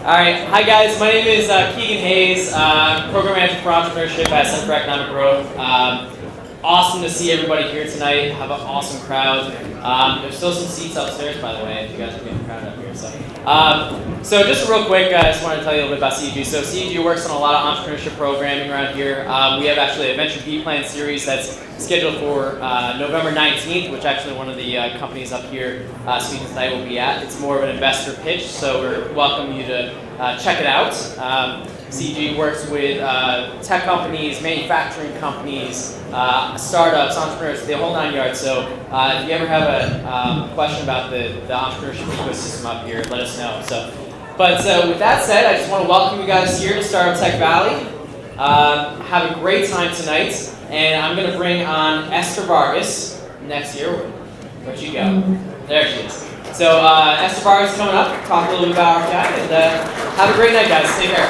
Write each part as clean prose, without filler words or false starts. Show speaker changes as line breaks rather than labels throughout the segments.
Alright, hi guys, my name is Keegan Hayes, Program Manager for Entrepreneurship at Center for Economic Growth. Awesome to see everybody here tonight, have an awesome crowd. There's still some seats upstairs, by the way, if you guys are getting crowded up here. So just real quick, I just wanted to tell you a little bit about CEG. So CEG works on a lot of entrepreneurship programming around here. We have actually a Venture B Plan series that's scheduled for November 19th, which actually one of the companies up here speaking tonight will be at. It's more of an investor pitch, so we're welcoming you to check it out. CEG works with tech companies, manufacturing companies, startups, entrepreneurs, the whole 9 yards. So if you ever have a question about the entrepreneurship ecosystem up here, let us know. But with that said, I just want to welcome you guys here to Startup Tech Valley. Have a great time tonight, and I'm going to bring on Esther Vargas next year. Where'd she go? There she is. So Esther Vargas is coming up, talk a little bit about our chat, and have a great night, guys. Take care.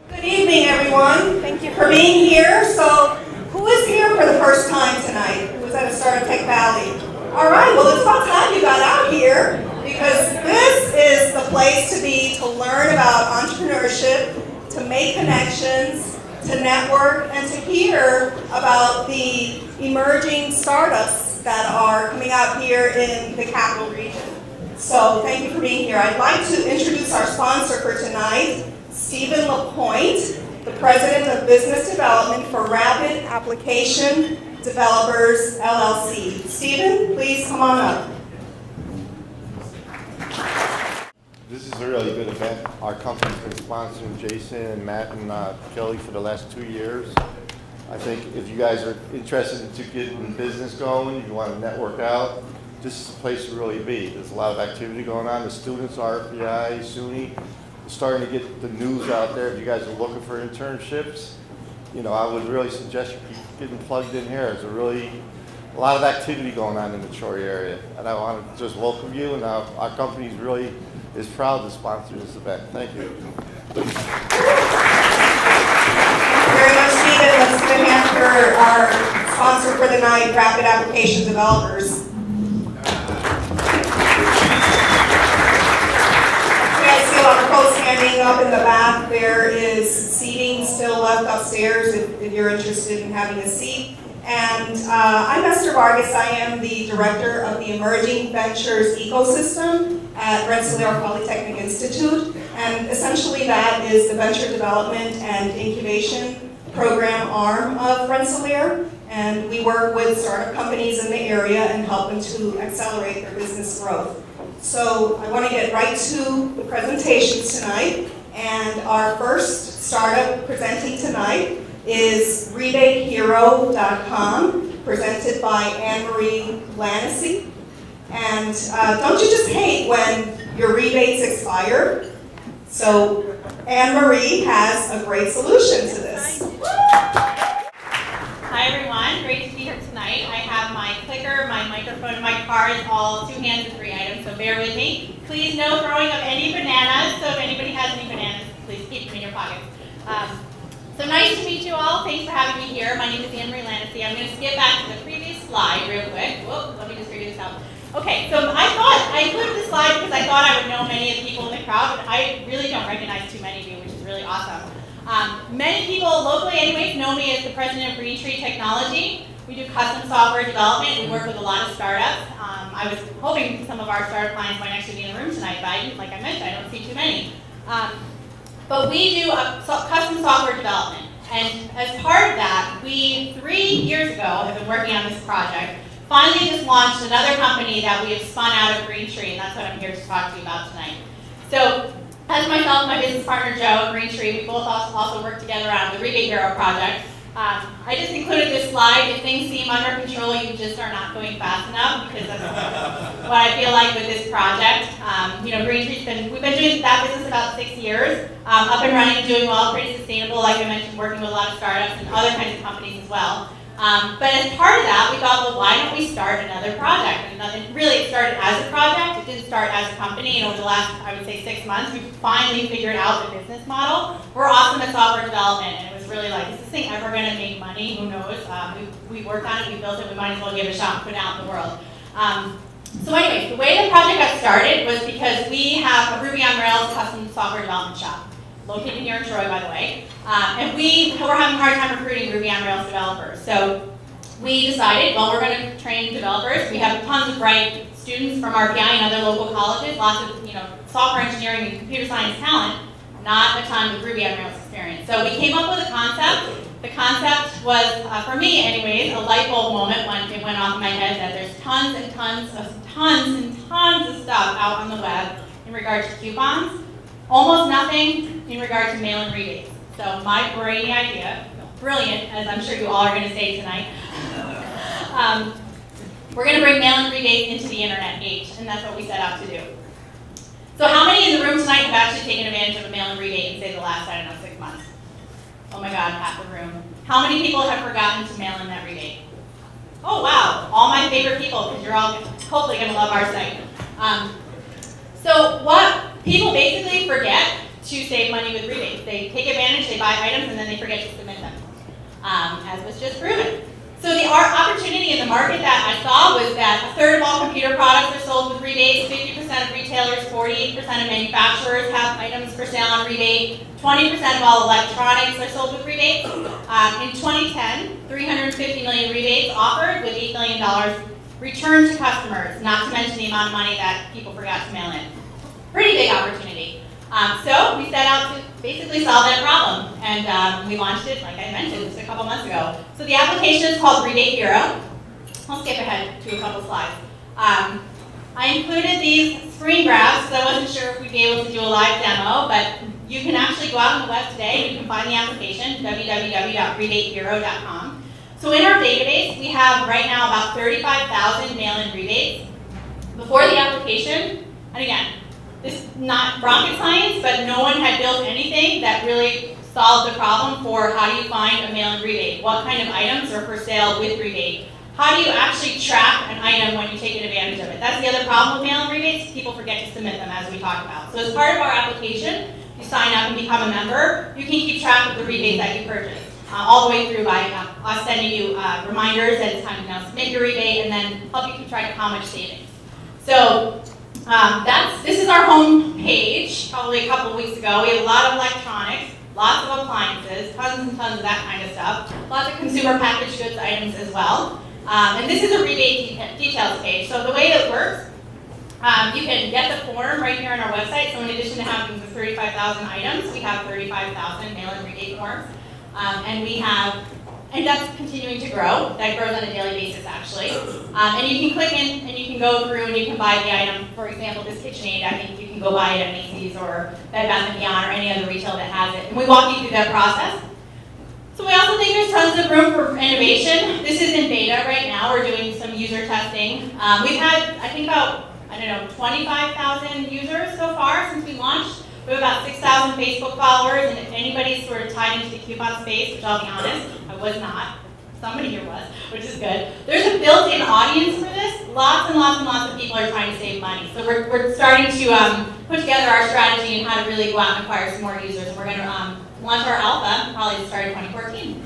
Good evening, everyone. Thank you for being here. So, who is here for the first time tonight? Who was at a Startup Tech Valley? All right, well, it's about time you got out here, because this is the place to be to learn about entrepreneurship, to make connections, to network, and to hear about the emerging startups that are coming out here in the capital region. So, thank you for being here. I'd like to introduce our sponsor for tonight, Stephen LaPointe, the President of Business Development for Rapid Application Developers, LLC. Stephen, please come on up.
This is a really good event. Our company's been sponsoring Jason and Matt and Kelly for the last 2 years. I think if you guys are interested in getting business going, you want to network out, this is the place to really be. There's a lot of activity going on. The students, RPI, SUNY, starting to get the news out there. If you guys are looking for internships, I would really suggest you keep getting plugged in here. There's a lot of activity going on in the Troy area. And I want to just welcome you, and our company is proud to sponsor this event. Thank you.
Thank you very much, Stephen. Let's give a hand for our sponsor for the night, Rapid Application Developers. Folks standing up in the back. There is seating still left upstairs if you're interested in having a seat. And I'm Esther Vargas. I am the Director of the Emerging Ventures Ecosystem at Rensselaer Polytechnic Institute. And essentially that is the venture development and incubation program arm of Rensselaer. And we work with startup companies in the area and help them to accelerate their business growth. So I want to get right to the presentations tonight, and our first startup presenting tonight is RebateHero.com, presented by Anne-Marie Lanacy. And don't you just hate when your rebates expire? So Anne-Marie has a great solution to this.
Hi everyone, great to be here tonight. I have my clicker, my microphone, and my card, all 2 hands and 3 items, so bear with me. Please no throwing of any bananas, so if anybody has any bananas, please keep them in your pockets. So nice to meet you all. Thanks for having me here. My name is Anne-Marie Lanacy. I'm going to skip back to the previous slide real quick. Whoop, let me just figure this out. Okay, so I included this slide because I thought I would know many of the people in the crowd, but I really don't recognize too many of you, which is really awesome. Many people locally anyways know me as the president of Green Tree Technology. We do custom software development. We work with a lot of startups. I was hoping some of our startup clients might actually be in the room tonight, but like I mentioned, I don't see too many. But we do custom software development. And as part of that, we 3 years ago have been working on this project. Finally just launched another company that we have spun out of Green Tree, and that's what I'm here to talk to you about tonight. So, as myself and my business partner Joe at Green Tree, we both also work together on the Rebate Hero project. I just included this slide. If things seem under control, you just are not going fast enough, because that's what I feel like with this project. Green Tree's we've been doing that business about 6 years, up and running, doing well, pretty sustainable, like I mentioned, working with a lot of startups and other kinds of companies as well. But as part of that, we thought, well, why don't we start another project? And really, it started as a project. It didn't start as a company. And over the last, I would say, 6 months, we finally figured out the business model. We're awesome at software development, and it was really like, is this thing ever going to make money? Who knows? We worked on it, we built it, we might as well give it a shot and put it out in the world. So anyways, the way the project got started was because we have a Ruby on Rails custom software development shop, located here in Troy, by the way. And we were having a hard time recruiting Ruby on Rails developers. So we decided, well, we're going to train developers. We have tons of bright students from RPI and other local colleges, lots of software engineering and computer science talent, not a ton with Ruby on Rails experience. So we came up with a concept. The concept was, for me anyways, a light bulb moment when it went off in my head that there's tons and tons of stuff out on the web in regards to coupons, almost nothing in regard to mail-in rebates. So my brainy idea, brilliant, as I'm sure you all are going to say tonight, we're going to bring mail-in rebates into the internet age, and that's what we set out to do. So how many in the room tonight have actually taken advantage of a mail-in rebate in, say, the last, 6 months? Oh my God, half the room. How many people have forgotten to mail in that rebate? Oh wow, all my favorite people, because you're all hopefully going to love our site. So what people basically forget to save money with rebates. They take advantage, they buy items, and then they forget to submit them, as was just proven. So the opportunity in the market that I saw was that a third of all computer products are sold with rebates, 50% of retailers, 48% of manufacturers have items for sale on rebate, 20% of all electronics are sold with rebates. In 2010, 350 million rebates offered with $8 billion returned to customers, not to mention the amount of money that people forgot to mail in. Pretty big opportunity. So we set out to basically solve that problem, and we launched it, like I mentioned, just a couple months ago. So the application is called Rebate Hero. I'll skip ahead to a couple slides. I included these screen grabs because I wasn't sure if we'd be able to do a live demo, but you can actually go out on the web today and you can find the application, www.rebatehero.com. So in our database, we have right now about 35,000 mail-in rebates. Before the application, and again, this is not rocket science, but no one had built anything that really solved the problem for how do you find a mail-in rebate? What kind of items are for sale with rebate? How do you actually track an item when you take advantage of it? That's the other problem with mail-in rebates. People forget to submit them, as we talked about. So as part of our application, you sign up and become a member. You can keep track of the rebates that you purchased, all the way through by us sending you reminders that it's time to submit your rebate, and then help you keep track of how much savings. So this is our home page, probably a couple of weeks ago. We have a lot of electronics, lots of appliances, tons and tons of that kind of stuff, lots of consumer packaged goods items as well. And this is a rebate details page. So the way it works, you can get the form right here on our website. So in addition to having the 35,000 items, we have 35,000 mail-in rebate forms. And that's continuing to grow. That grows on a daily basis, actually. And you can click in and you can go through and you can buy the item. For example, this KitchenAid, I think you can go buy it at Macy's or Bed Bath & Beyond or any other retailer that has it. And we walk you through that process. So we also think there's tons of room for innovation. This is in beta right now. We're doing some user testing. We've had, I think, about 25,000 users so far since we launched. We have about 6,000 Facebook followers, and if anybody's sort of tied into the coupon space, which I'll be honest, I was not. Somebody here was, which is good. There's a built-in audience for this. Lots and lots and lots of people are trying to save money. So we're starting to put together our strategy and how to really go out and acquire some more users. And we're going to launch our alpha probably to start in 2014.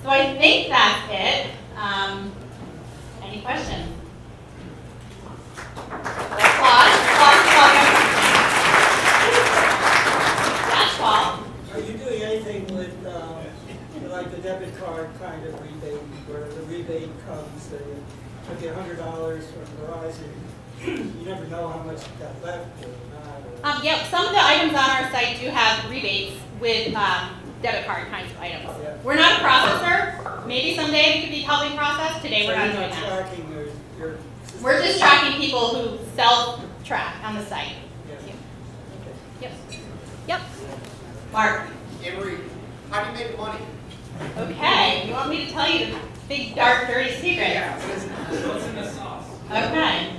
So I think that's it. Any questions? Applause.
Are you doing anything with like the debit card kind of rebate, where the rebate comes, they took you $100 from Verizon, you never know how much you got left or not?
Yeah, some of the items on our site do have rebates with debit card kinds of items.
Yeah.
We're not a processor. Maybe someday we could be helping process. Today we're not doing that.
Tracking your
We're just tracking people who self-track on the site.
Yeah.
Yep. Yep. Mark.
Emery, how do you make money?
Okay. You want me to tell you the big, dark, dirty secret?
Yeah, what's in the sauce?
Okay.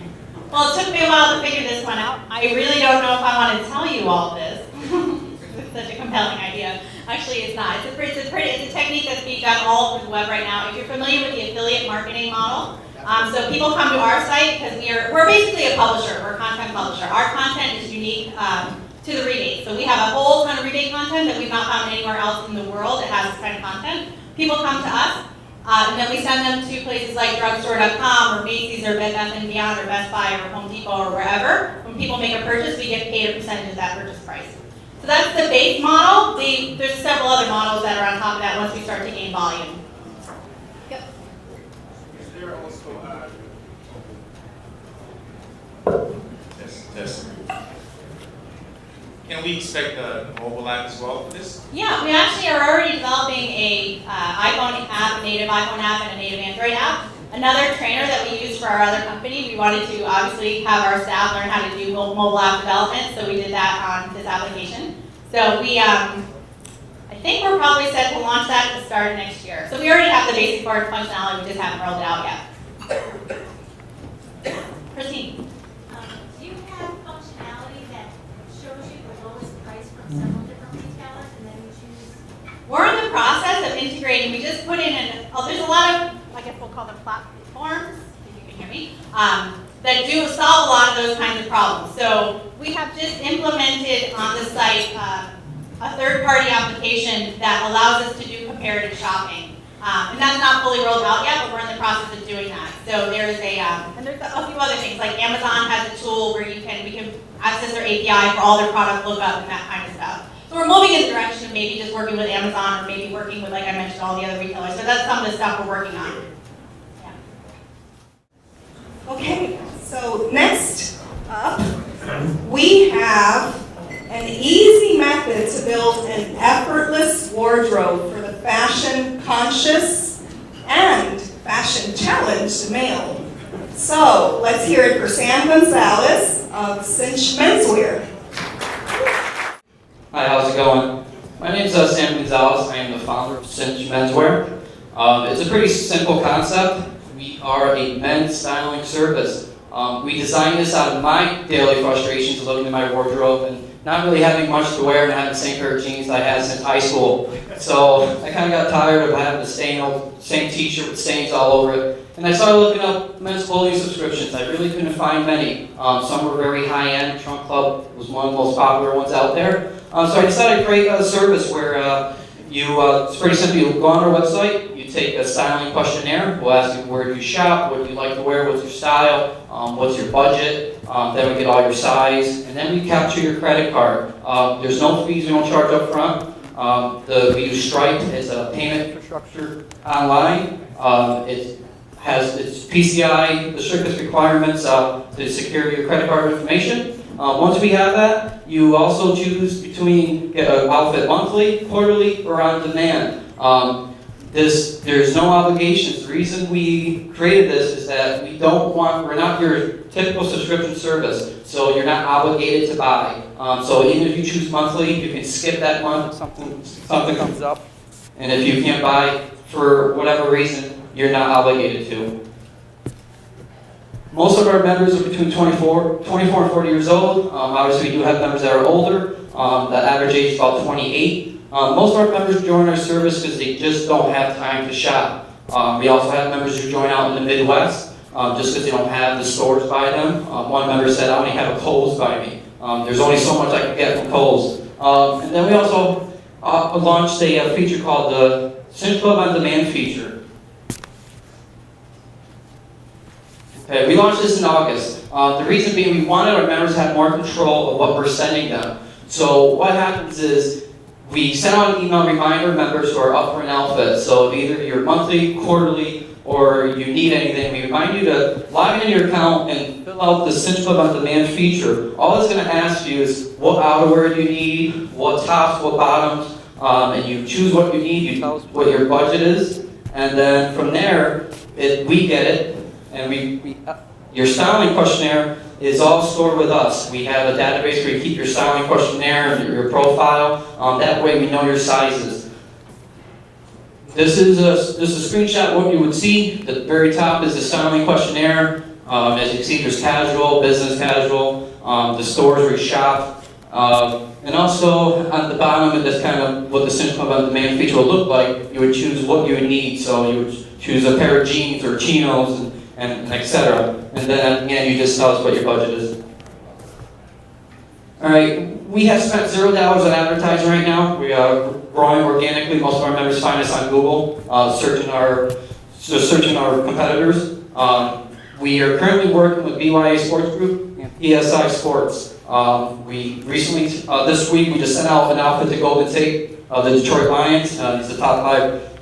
Well, it took me a while to figure this one out. I really don't know if I want to tell you all this. It's such a compelling idea. Actually, it's not. It's a technique that's being done all over the web right now. If you're familiar with the affiliate marketing model, so people come to our site because we're basically a publisher. We're a content publisher. Our content is unique to the rebate. So we have a whole ton of rebate content that we've not found anywhere else in the world that has this kind of content. People come to us. And then we send them to places like drugstore.com or Macy's or Bed Bath & Beyond or Best Buy or Home Depot or wherever. When people make a purchase, we get paid a percentage of that purchase price. So that's the base model. There's several other models that are on top of that once we start to gain volume. Yep.
Is there also Yes. Can we expect a mobile app as well for this?
Yeah, we actually are already developing a iPhone app, a native iPhone app, and a native Android app. Another trainer that we use for our other company, we wanted to obviously have our staff learn how to do mobile app development, so we did that on this application. So we, I think we're probably set to launch that at the start of next year. So we already have the basic part functionality, we just haven't rolled it out yet. Christine.
Do you have functionality that shows you the lowest price from several different retailers and then you choose?
We're in the process of integrating. We just put in there's a lot of, I guess we'll call them platforms, if you can hear me, that do solve a lot of those kinds of problems. So we have just implemented on the site a third-party application that allows us to do comparative shopping. And that's not fully rolled out yet, but we're in the process of doing that. So there's and there's a few other things, like Amazon has a tool where we can access their API for all their product lookup and that kind of stuff. So we're moving in the direction of maybe just working with Amazon or maybe working with, like I mentioned, all the other retailers. So that's some of the stuff we're working on. Yeah.
Okay, so next up, we have an easy method to build an effortless wardrobe for the fashion-conscious and fashion-challenged male. So let's hear it for Sam Gonzalez of Cinch Menswear.
Hi, how's it going? My name is Sam Gonzalez. I am the founder of Cinch Menswear. It's a pretty simple concept. We are a men's styling service. We designed this out of my daily frustrations of looking at my wardrobe and not really having much to wear and having the same pair of jeans I had since high school. So I kind of got tired of having the same t-shirt with stains all over it. And I started looking up men's clothing subscriptions. I really couldn't find many. Some were very high-end. Trunk Club was one of the most popular ones out there. So I decided to create a service where it's pretty simple. You go on our website, you take a styling questionnaire. We'll ask you where do you shop, what do you like to wear, what's your style, what's your budget. Then we get all your size, and then we capture your credit card. There's no fees, we don't charge up front. We use Stripe as a payment infrastructure online. It has its PCI, the strictest requirements to secure your credit card information. Once we have that, you also choose between get an outfit monthly, quarterly, or on demand. There's no obligations. The reason we created this is that we're not your typical subscription service, so you're not obligated to buy. So even if you choose monthly, you can skip that month if something comes up. And if you can't buy for whatever reason, you're not obligated to. Most of our members are between 24 and 40 years old. Obviously, we do have members that are older. The average age is about 28. Most of our members join our service because they just don't have time to shop. We also have members who join out in the Midwest just because they don't have the stores by them. One member said, I only have a Kohl's by me. There's only so much I can get from Kohl's. And then we also launched a feature called the Cinch Club on Demand feature. Okay, we launched this in August. The reason being we wanted our members to have more control of what we're sending them. So what happens is we send out an email reminder members who are up for an outfit. So if either you're monthly, quarterly, or you need anything, we remind you to log into your account and fill out the Cinch Club on Demand feature. All it's going to ask you is what outerwear do you need, what tops, what bottoms, and you choose what you need, you tell us what your budget is, and then from there, we get it, and your styling questionnaire is all stored with us. We have a database where you keep your styling questionnaire, your profile. That way we know your sizes. This is a screenshot of what you would see. The very top is the styling questionnaire. As you can see, there's casual, business casual, the stores where you shop. And also on the bottom, that's kind of what the Cinch Club on Demand feature will look like. You would choose what you would need. So you would choose a pair of jeans or chinos and etc. And then at the end, you just tell us what your budget is. All right, we have spent $0 on advertising right now. We are growing organically. Most of our members find us on Google, searching our just searching our competitors. We are currently working with BYA Sports Group and PSI Sports. We recently, this week, we just sent out an outfit to Golden Tate, the Detroit Lions. He's the top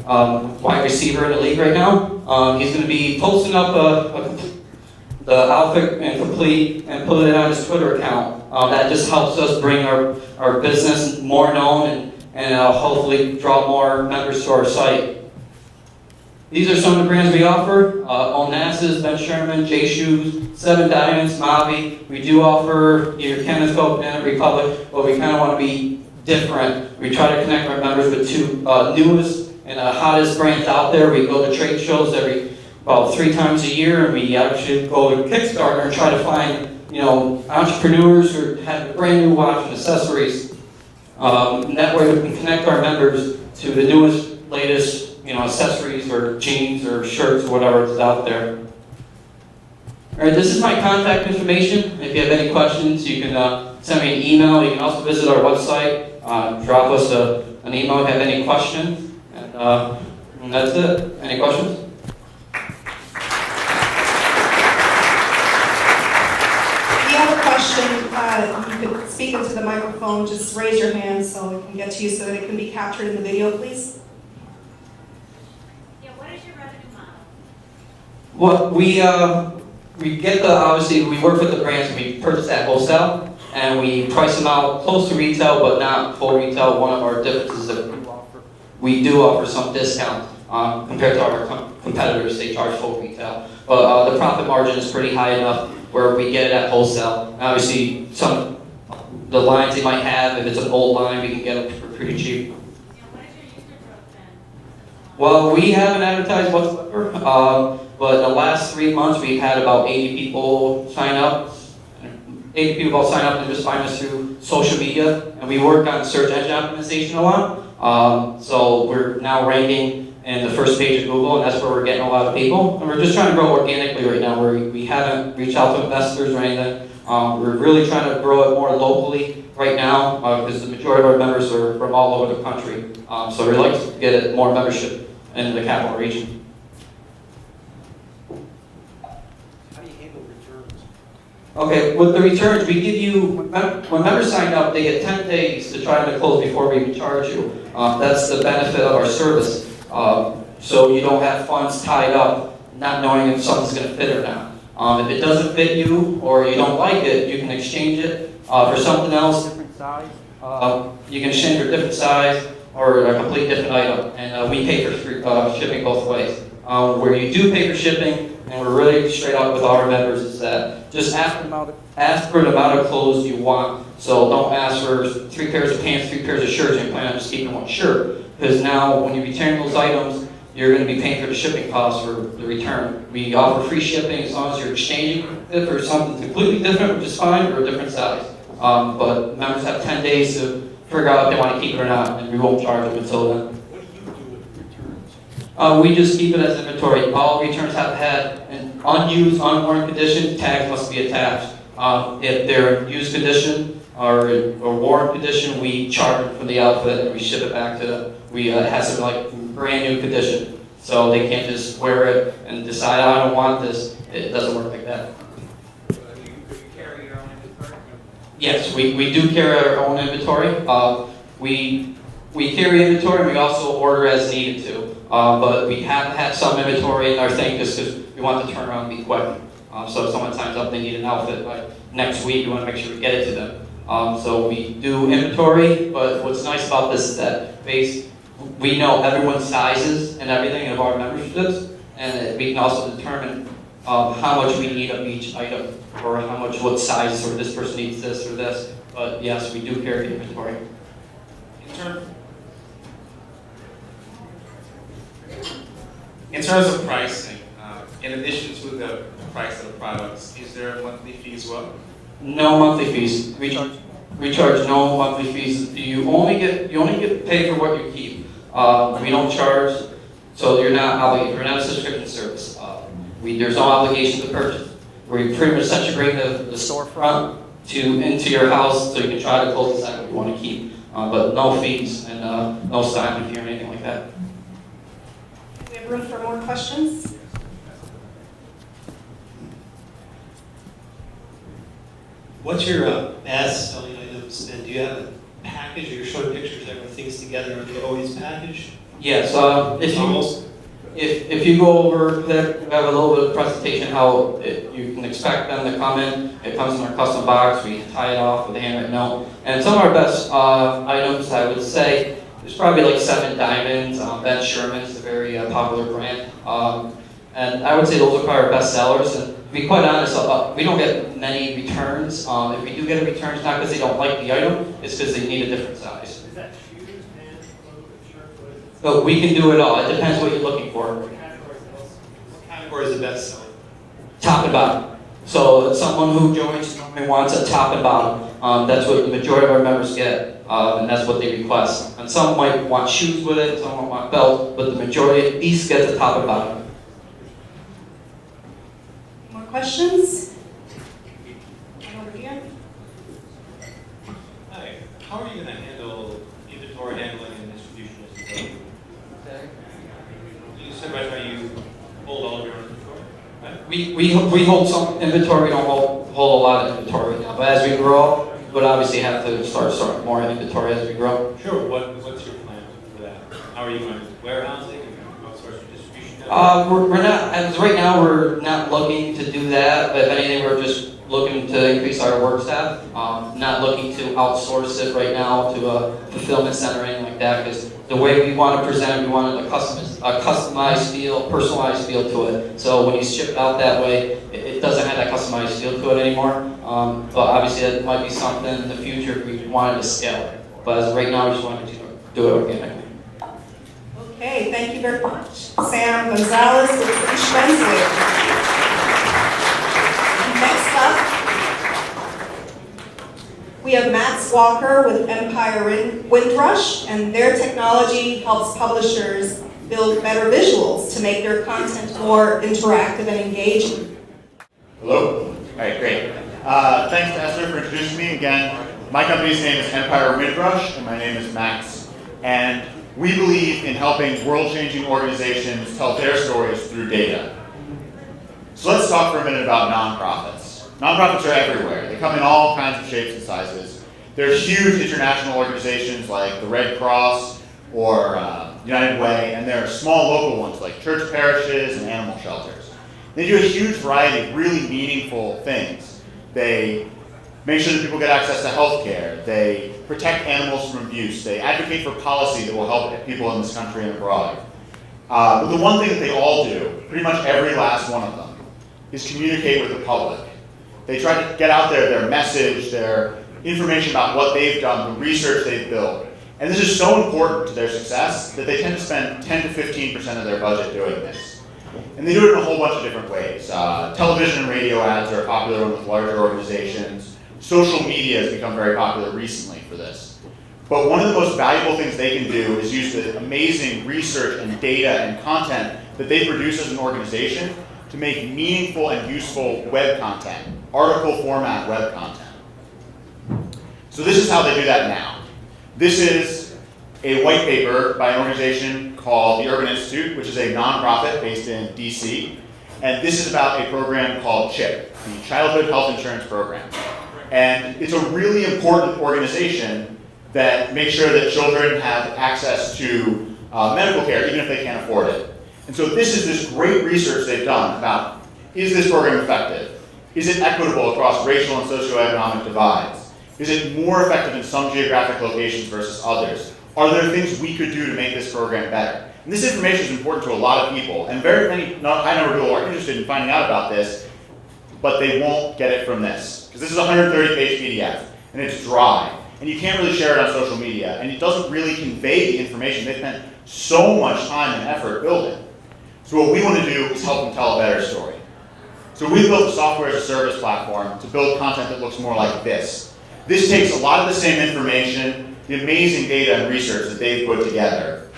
5 wide receiver in the league right now. He's going to be posting up the outfit and complete and put it on his Twitter account. That just helps us bring our business more known and hopefully draw more members to our site. These are some of the brands we offer. Onassis, Ben Sherman, J Shoes, 7 Diamonds, Mavi. We do offer either Kenneth Coke and Republic, but we kind of want to be different. We try to connect our members with 2 newest and hottest brands out there. We go to trade shows about 3 times a year, and we actually go to Kickstarter and try to find, entrepreneurs who have a brand new watch and accessories. That way we can connect our members to the newest, latest, accessories or jeans or shirts, whatever is out there. All right, this is my contact information. If you have any questions, you can send me an email. You can also visit our website, drop us an email if you have any questions, and that's it. Any questions?
If you have a question, you could speak into the microphone. Just raise your hand so it can get to you so that it can be captured in the video, please.
Yeah, what is your revenue model?
Well, we get obviously, we work with the brands and we purchase at wholesale, and we price them out close to retail, but not full retail. One of our differences that we do offer some discount compared to our competitors. They charge full retail. But the profit margin is pretty high enough where we get it at wholesale. And obviously, the lines they might have, if it's an old line, we can get them for pretty cheap.
Yeah, what is your user growth then?
Well, we haven't advertised whatsoever, but in the last 3 months, we've had about 80 people sign up. 80 people sign up and just find us through social media, and we work on search engine optimization a lot. So we're now ranking in the first page of Google, and that's where we're getting a lot of people. And we're just trying to grow organically right now, where we haven't reached out to investors or anything. We're really trying to grow it more locally right now, because the majority of our members are from all over the country. So we'd like to get more membership in the capital region. Okay, with the returns, we give you, when members sign up, they get 10 days to try to close before we even charge you. That's the benefit of our service. So you don't have funds tied up, not knowing if something's going to fit or not. If it doesn't fit you, or you don't like it, you can exchange it for something else, different size. You can exchange for a different size, or a complete different item. And we pay for shipping both ways. Where you do pay for shipping, and we're really straight up with our members, is that just ask for the amount of clothes you want. So don't ask for 3 pairs of pants, 3 pairs of shirts, and plan on just keeping 1 shirt. Because now when you return those items, you're going to be paying for the shipping costs for the return. We offer free shipping as long as you're exchanging it for something completely different, which is fine, or a different size. But members have 10 days to figure out if they want to keep it or not, and we won't charge them until then.
What do you do with returns?
We just keep it as inventory. All returns have to have an unused, unworn condition. Tags must be attached. If they're in used condition or worn condition, we charge them for the outfit and we ship it back to them. We have some like brand new condition, so they can't just wear it and decide, oh, I don't want this. It doesn't work like that.
Do you carry your own inventory?
Yes, we do carry our own inventory. We carry inventory, and we also order as needed to. But we have had some inventory in our thing just because we want the turnaround to be quick. So if someone signs up, they need an outfit by next week, we want to make sure we get it to them. So we do inventory, but what's nice about this is that we know everyone's sizes and everything of our memberships, and we can also determine how much we need of each item, or what size, or this person needs this or this. But yes, we do carry inventory.
In terms of pricing, in addition to the price of the products, is there a monthly fee as well?
No monthly fees. We charge no monthly fees. You only get paid for what you keep. We don't charge, so you're not obligated. We're not a subscription service. There's no obligation to purchase. We pretty much set you bring the storefront into your house, so you can try to close the site what you want to keep. But no fees and no sign-up fee or anything like that.
We have have room for more questions?
What's your best selling items, and do you have a package, or you're showing pictures of things together? Are they always packaged?
Yes, if you go over there, we have a little bit of presentation how you can expect them to come in. It comes in our custom box. We tie it off with a handwritten note. And some of our best items, I would say, there's probably like 7 Diamonds. Ben Sherman's a very popular brand. And I would say those are probably our best sellers. And to be quite honest, we don't get many returns. If we do get a return, it's not because they don't like the item, it's because they need a different size.
Is that shoes, pants, clothes, shirt, what is it?
But we can do it all. It depends what you're looking for.
What category is the best seller?
Top and bottom. So someone who joins normally wants a top and bottom. That's what the majority of our members get, and that's what they request. And some might want shoes with it, some might want belt, but the majority at least gets a top and bottom.
More questions? Over here.
Hi, how are you going to handle inventory handling and distribution as you go? You said right now you hold all of your inventory, right?
We hold some inventory, we don't hold a lot of inventory right now. But as we grow, we would obviously have to start more inventory as we grow.
Sure, what's your plan for that? How are you going to warehousing and outsource your distribution?
We're not, as right now, we're not looking to do that, but if anything, we're just looking to increase our work staff. Not looking to outsource it right now to a fulfillment center or anything like that, because the way we want to present it, we want a customized feel, personalized feel to it. So when you ship it out that way, it doesn't have that customized feel to it anymore. But obviously that might be something in the future if we wanted to scale it. But as of right now, we just wanted to do it organically.
Okay, thank you very much. Sam Gonzalez with Rensselaer. Next up, we have Matt Walker with Empire Windrush, and their technology helps publishers build better visuals to make their content more interactive and engaging.
Hello? All right, great. Thanks to Esther for introducing me again. My company's name is Empire Windrush, and my name is Max. And we believe in helping world-changing organizations tell their stories through data. So let's talk for a minute about nonprofits. Nonprofits are everywhere. They come in all kinds of shapes and sizes. There's huge international organizations like the Red Cross or United Way, and there are small local ones like church parishes and animal shelters. They do a huge variety of really meaningful things. They make sure that people get access to health care. They protect animals from abuse. They advocate for policy that will help people in this country and abroad. But the one thing that they all do, pretty much every last one of them, is communicate with the public. They try to get out there their message, their information about what they've done, the research they've built. And this is so important to their success that they tend to spend 10 to 15% of their budget doing this. And they do it in a whole bunch of different ways. Television and radio ads are popular with larger organizations. Social media has become very popular recently for this. But one of the most valuable things they can do is use the amazing research and data and content that they produce as an organization to make meaningful and useful web content, article format web content. So this is how they do that now. This is a white paper by an organization called the Urban Institute, which is a nonprofit based in DC. And this is about a program called CHIP, the Childhood Health Insurance Program. And it's a really important organization that makes sure that children have access to medical care, even if they can't afford it. And so this is this great research they've done about, is this program effective? Is it equitable across racial and socioeconomic divides? Is it more effective in some geographic locations versus others? Are there things we could do to make this program better? And this information is important to a lot of people, and very many high number of people are interested in finding out about this, but they won't get it from this. Because this is a 130-page PDF, and it's dry. And you can't really share it on social media, and it doesn't really convey the information. They spent so much time and effort building. So what we want to do is help them tell a better story. So we've built a software as a service platform to build content that looks more like this. This takes a lot of the same information, the amazing data and research that they've put together,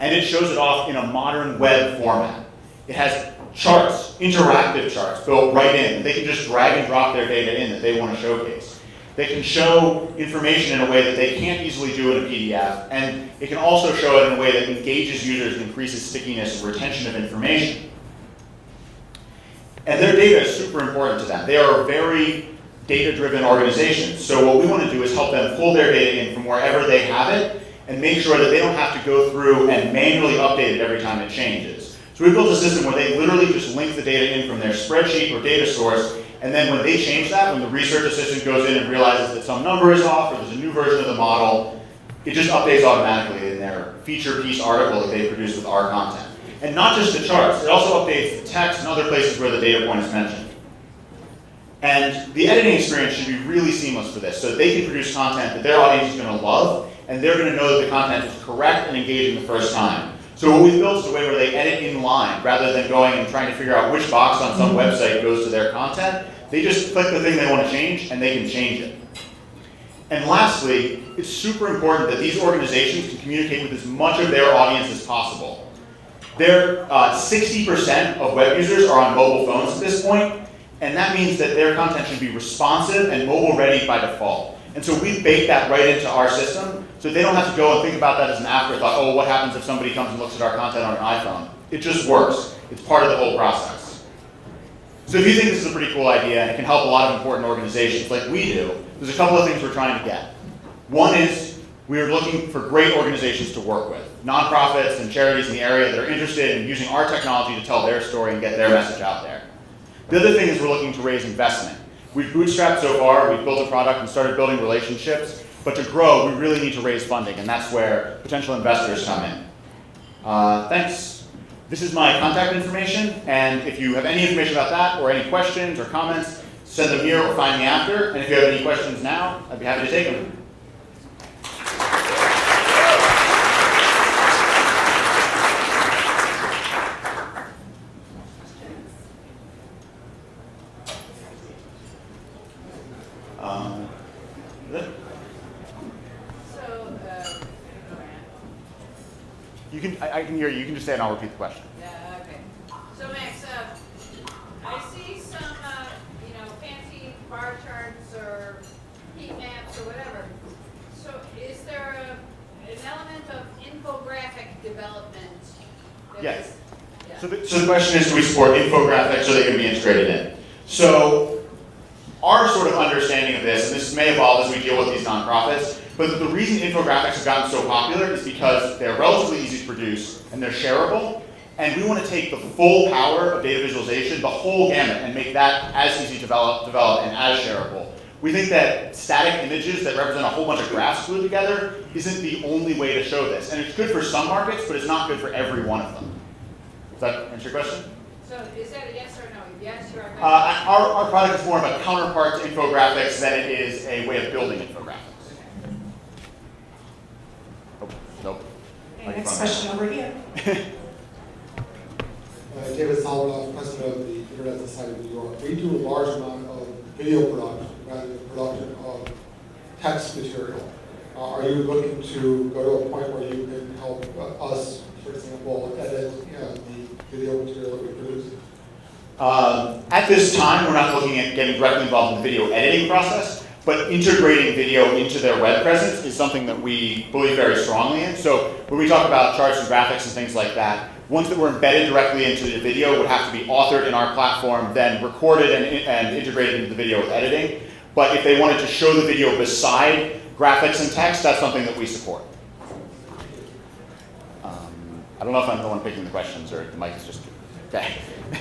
and it shows it off in a modern web format. It has charts, interactive charts built right in. They can just drag and drop their data in that they want to showcase. that can show information in a way that they can't easily do in a PDF, and it can also show it in a way that engages users and increases stickiness and retention of information. And their data is super important to them. They are a very data-driven organization. So what we want to do is help them pull their data in from wherever they have it and make sure that they don't have to go through and manually update it every time it changes. So we built a system where they literally just link the data in from their spreadsheet or data source, and then when they change that, when the research assistant goes in and realizes that some number is off or there's a new version of the model, it just updates automatically in their feature piece article that they produce with our content. And not just the charts, it also updates the text and other places where the data point is mentioned. And the editing experience should be really seamless for this, so that they can produce content that their audience is going to love, and they're going to know that the content is correct and engaging the first time. So what we've built is a way where they edit in line, rather than going and trying to figure out which box on some website goes to their content. They just click the thing they want to change, and they can change it. And lastly, it's super important that these organizations can communicate with as much of their audience as possible. 60% of web users are on mobile phones at this point, and that means that their content should be responsive and mobile ready by default. And so we bake that right into our system, so they don't have to go and think about that as an afterthought. Oh, what happens if somebody comes and looks at our content on an iPhone? It just works. It's part of the whole process. So if you think this is a pretty cool idea and it can help a lot of important organizations like we do, there's a couple of things we're trying to get. One is we are looking for great organizations to work with, nonprofits and charities in the area that are interested in using our technology to tell their story and get their message out there. The other thing is we're looking to raise investment. We've bootstrapped so far, we've built a product and started building relationships, but to grow, we really need to raise funding, and that's where potential investors come in. Thanks. This is my contact information, and if you have any information about that or any questions or comments, send them here or find me after, and if you have any questions now, I'd be happy to take them. I can hear you. You can just say it and I'll repeat the question.
Yeah, okay. So Max, I see some, fancy bar charts or heat maps or whatever. So is there an element of infographic development?
Yes. Yeah. So the question is, do we support infographics so they can be integrated in? So our sort of understanding of this, and this may evolve as we deal with these nonprofits, but the reason infographics have gotten so popular is because they're relatively easy to produce and they're shareable, and we want to take the full power of data visualization, the whole gamut, and make that as easy to develop and as shareable. We think that static images that represent a whole bunch of graphs glued together isn't the only way to show this, and it's good for some markets, but it's not good for every one of them. Does that answer your question?
So is that a yes or no? Yes, you're
our product is more of a counterpart to infographics than it is a way of building infographics. Nope.
Okay, next question over here.
David Solonoff, president of the Internet Society of New York. We do a large amount of video production rather than production of text material. Are you looking to go to a point where you can help us, for example, edit the video material that we produce?
At this time, we're not looking at getting directly involved in the video editing process. But integrating video into their web presence is something that we believe very strongly in. So when we talk about charts and graphics and things like that, ones that were embedded directly into the video would have to be authored in our platform, then recorded and integrated into the video with editing. But if they wanted to show the video beside graphics and text, that's something that we support. I don't know if I'm the one picking the questions or the mic is just okay.
We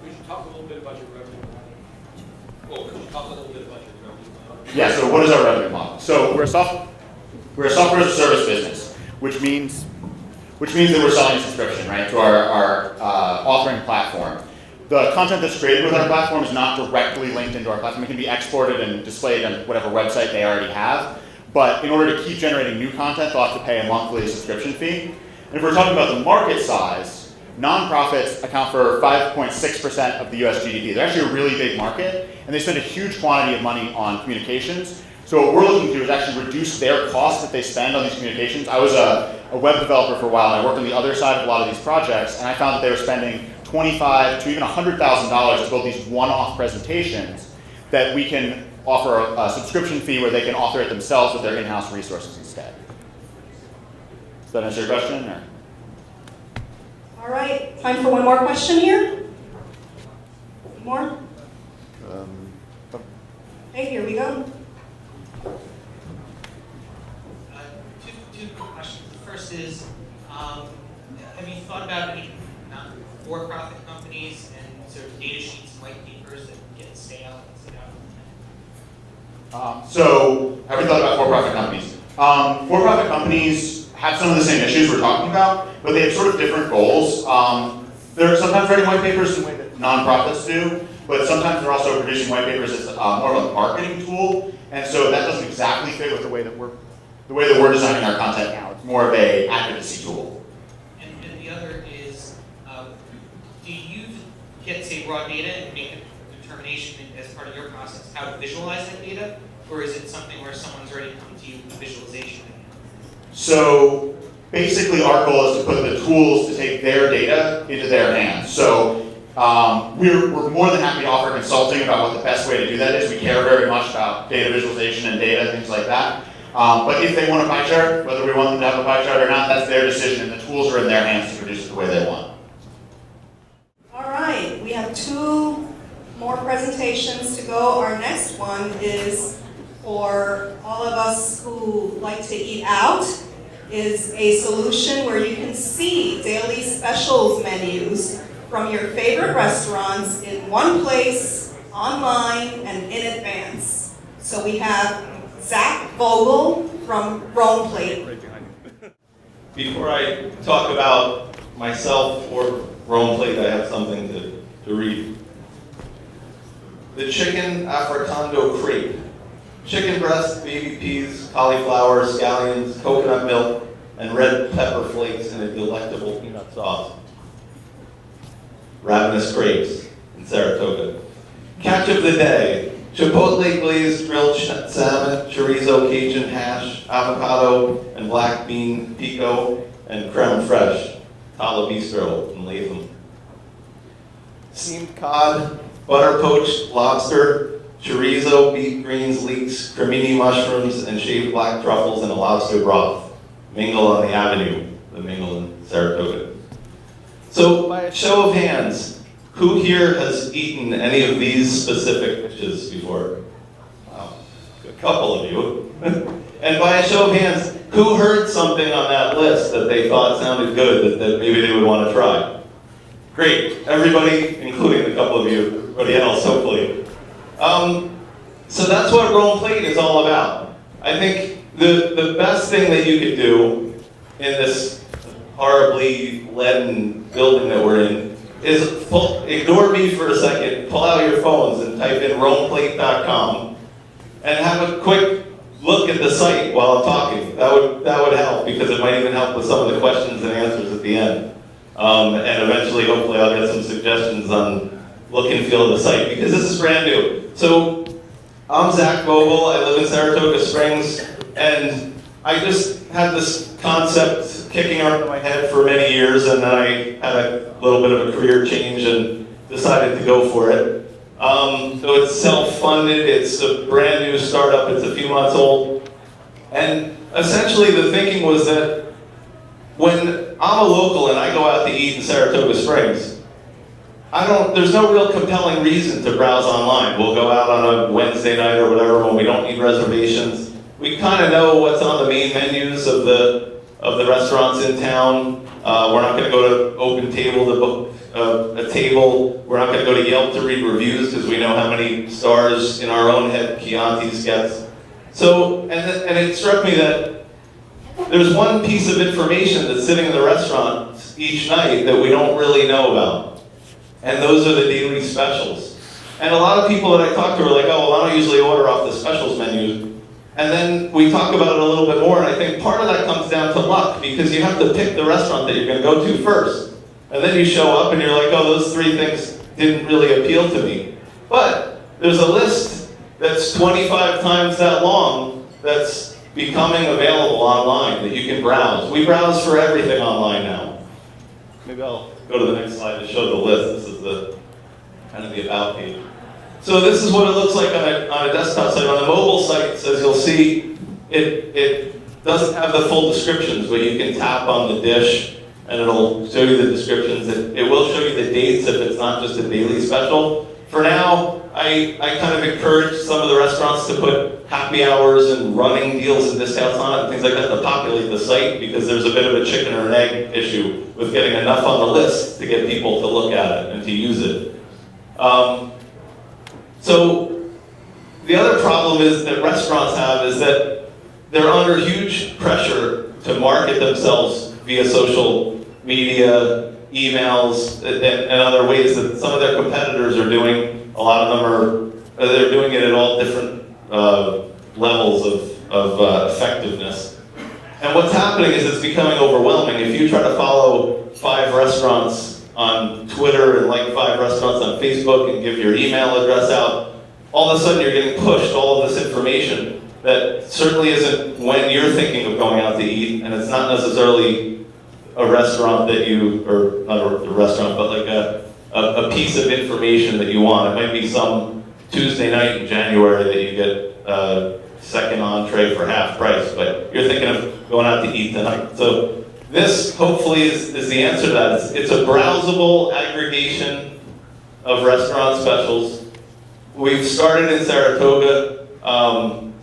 should talk a little bit about your revenue model. Could you talk a little bit about your revenue model?
Yeah, so what is our revenue model? So we're a software as a service business, which means that we're selling a subscription, right, to our authoring platform. The content that's created with our platform is not directly linked into our platform. It can be exported and displayed on whatever website they already have. But in order to keep generating new content, they'll have to pay a monthly subscription fee. And if we're talking about the market size, nonprofits account for 5.6% of the US GDP. They're actually a really big market, and they spend a huge quantity of money on communications. So what we're looking to do is actually reduce their costs that they spend on these communications. I was a web developer for a while, and I worked on the other side of a lot of these projects, and I found that they were spending $25,000 to even $100,000 to build these one-off presentations that we can offer a subscription fee where they can author it themselves with their in-house resources instead. Does that answer your question? Or?
All right, time for one more question here. More? Okay, here we go.
Two quick questions. The first is, have you thought about any for-profit companies and sort of data sheets and white papers that get stale and sit out?
So, have we thought about for-profit companies? For-profit companies have some of the same issues we're talking about, but they have sort of different goals. They're sometimes writing white papers in the way that nonprofits do, but sometimes they're also producing white papers as more of a marketing tool, and so that doesn't exactly fit with the way that we're designing our content now. It's more of a advocacy tool.
And the other is, do you get, say, raw data and make a determination as part of your process how to visualize that data, or is it something where someone's already come to you with visualization?
So basically our goal is to put the tools to take their data into their hands. So we're more than happy to offer consulting about what the best way to do that is. We care very much about data visualization and data, things like that. But if they want a pie chart, whether we want them to have a pie chart or not, that's their decision, and the tools are in their hands to produce it the way they want.
All right, we have 2 more presentations to go. Our next one is for all of us who like to eat out, is a solution where you can see daily specials menus from your favorite restaurants in one place, online, and in advance. So we have Zach Vogel from Rome Plate.
Before I talk about myself or Rome Plate, I have something to read. The chicken africano crepe. Chicken breast, baby peas, cauliflower, scallions, coconut milk, and red pepper flakes in a delectable peanut sauce. Ravenous crepes in Saratoga. Catch of the day. Chipotle glazed grilled salmon, chorizo, Cajun hash, avocado, and black bean pico, and creme fraiche. Tala Bistro in Latham. Steamed cod, butter poached lobster, chorizo, beet greens, leeks, cremini mushrooms, and shaved black truffles in a lobster broth. Mingle on the Avenue, the Mingle in Saratoga. So, by a show of hands, who here has eaten any of these specific dishes before? Wow, a couple of you. And by a show of hands, who heard something on that list that they thought sounded good that maybe they would want to try? Great, everybody, including a couple of you, everybody else, hopefully. So that's what Rome Plate is all about. I think the best thing that you could do in this horribly leaden building that we're in is ignore me for a second, pull out your phones and type in romeplate.com and have a quick look at the site while I'm talking. That would help, because it might even help with some of the questions and answers at the end. And eventually, hopefully, I'll get some suggestions on look and feel of the site, because this is brand new. So, I'm Zach Vogel, I live in Saratoga Springs, and I just had this concept kicking around in my head for many years, and then I had a little bit of a career change and decided to go for it. So it's self-funded, it's a brand new startup, it's a few months old. And essentially the thinking was that when I'm a local and I go out to eat in Saratoga Springs, there's no real compelling reason to browse online. We'll go out on a Wednesday night or whatever when we don't need reservations. We kind of know what's on the main menus of the restaurants in town. We're not going to go to Open Table to book a table. We're not going to go to Yelp to read reviews because we know how many stars in our own head Chianti's gets. So, and it struck me that there's one piece of information that's sitting in the restaurant each night that we don't really know about. And those are the daily specials. And a lot of people that I talk to are like, oh, well, I don't usually order off the specials menu. And then we talk about it a little bit more, and I think part of that comes down to luck, because you have to pick the restaurant that you're going to go to first. And then you show up and you're like, oh, those 3 things didn't really appeal to me. But there's a list that's 25 times that long that's becoming available online that you can browse. We browse for everything online now. Maybe I'll go to the next slide to show the list. This is the kind of the about page. So this is what it looks like on a desktop site. On the mobile sites, as you'll see, it doesn't have the full descriptions, but you can tap on the dish and it'll show you the descriptions. It will show you the dates if it's not just a daily special. For now, I kind of encourage some of the restaurants to put happy hours and running deals and discounts on it and things like that to populate the site, because there's a bit of a chicken or an egg issue with getting enough on the list to get people to look at it and to use it. So the other problem is that restaurants have is that they're under huge pressure to market themselves via social media, emails, and other ways that some of their competitors are doing. A lot of them they're doing it at all different levels of effectiveness. And what's happening is it's becoming overwhelming. If you try to follow 5 restaurants on Twitter and like 5 restaurants on Facebook and give your email address out, all of a sudden you're getting pushed all of this information that certainly isn't when you're thinking of going out to eat, and it's not necessarily a restaurant that you, or not a restaurant, but like a piece of information that you want. It might be some Tuesday night in January that you get second entree for half price, but you're thinking of going out to eat tonight. So this hopefully is the answer to that. It's a browsable aggregation of restaurant specials. We've started in Saratoga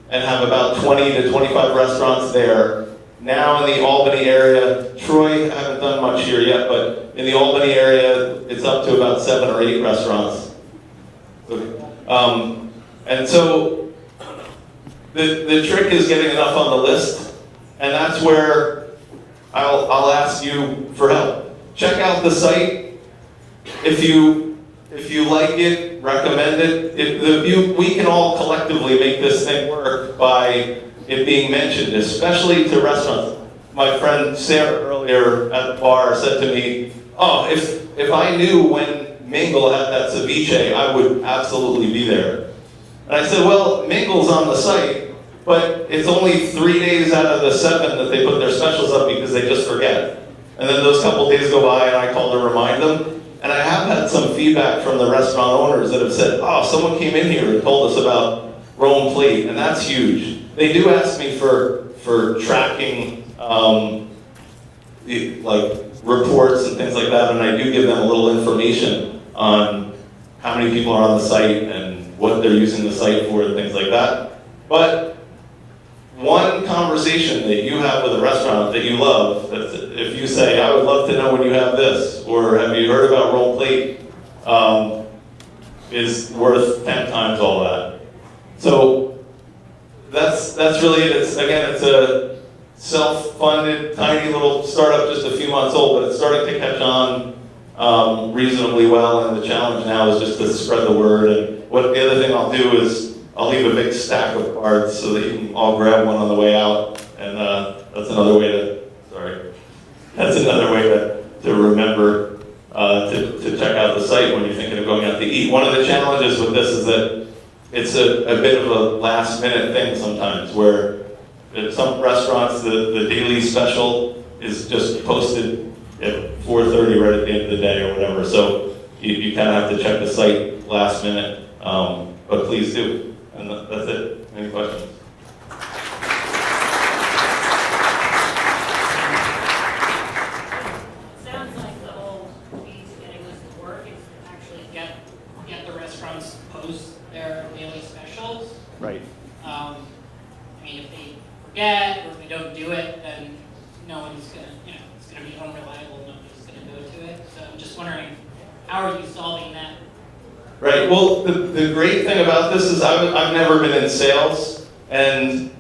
and have about 20 to 25 restaurants there. Now in the Albany area, Troy, I haven't done much here yet, but in the Albany area, it's up to about 7 or 8 restaurants. And so the trick is getting enough on the list, and that's where I'll ask you for help. Check out the site. If you like it, recommend it. We can all collectively make this thing work by it being mentioned, especially to restaurants. My friend Sarah earlier at the bar said to me, "Oh, if I knew when Mingle had that ceviche, I would absolutely be there." And I said, "Well, Mingle's on the site, but it's only 3 days out of the 7 that they put their specials up because they just forget. And then those couple days go by and I call to remind them." And I have had some feedback from the restaurant owners that have said, "Oh, someone came in here and told us about Rome Plate," and that's huge. They do ask me for tracking, like reports and things like that, and I do give them a little information on how many people are on the site and what they're using the site for and things like that. But one conversation that you have with a restaurant that you love, if you say, "I would love to know when you have this," or "Have you heard about Roll Plate," is worth 10 times all that. So that's really it. It's a self-funded, tiny little startup, just a few months old, but it's starting to catch on reasonably well, and the challenge now is just to spread the word. And the other thing I'll do is I'll leave a big stack of cards so that you can all grab one on the way out, and that's another way to remember to check out the site when you're thinking of going out to eat. One of the challenges with this is that it's a bit of a last minute thing sometimes, where at some restaurants the daily special is just posted at 4:30 right at the end of the day or whatever, so you kind of have to check the site last minute, but please do. And that's it. Any questions?
Sounds like the whole key to getting this to work is to actually get the restaurants to post their daily specials.
Right.
I mean, if they forget or if they don't do it, then no one's gonna, it's gonna be unreliable. Nobody's gonna go to it. So I'm just wondering, how are you solving that?
Right. Well, the great thing about this is I've never been in sales, and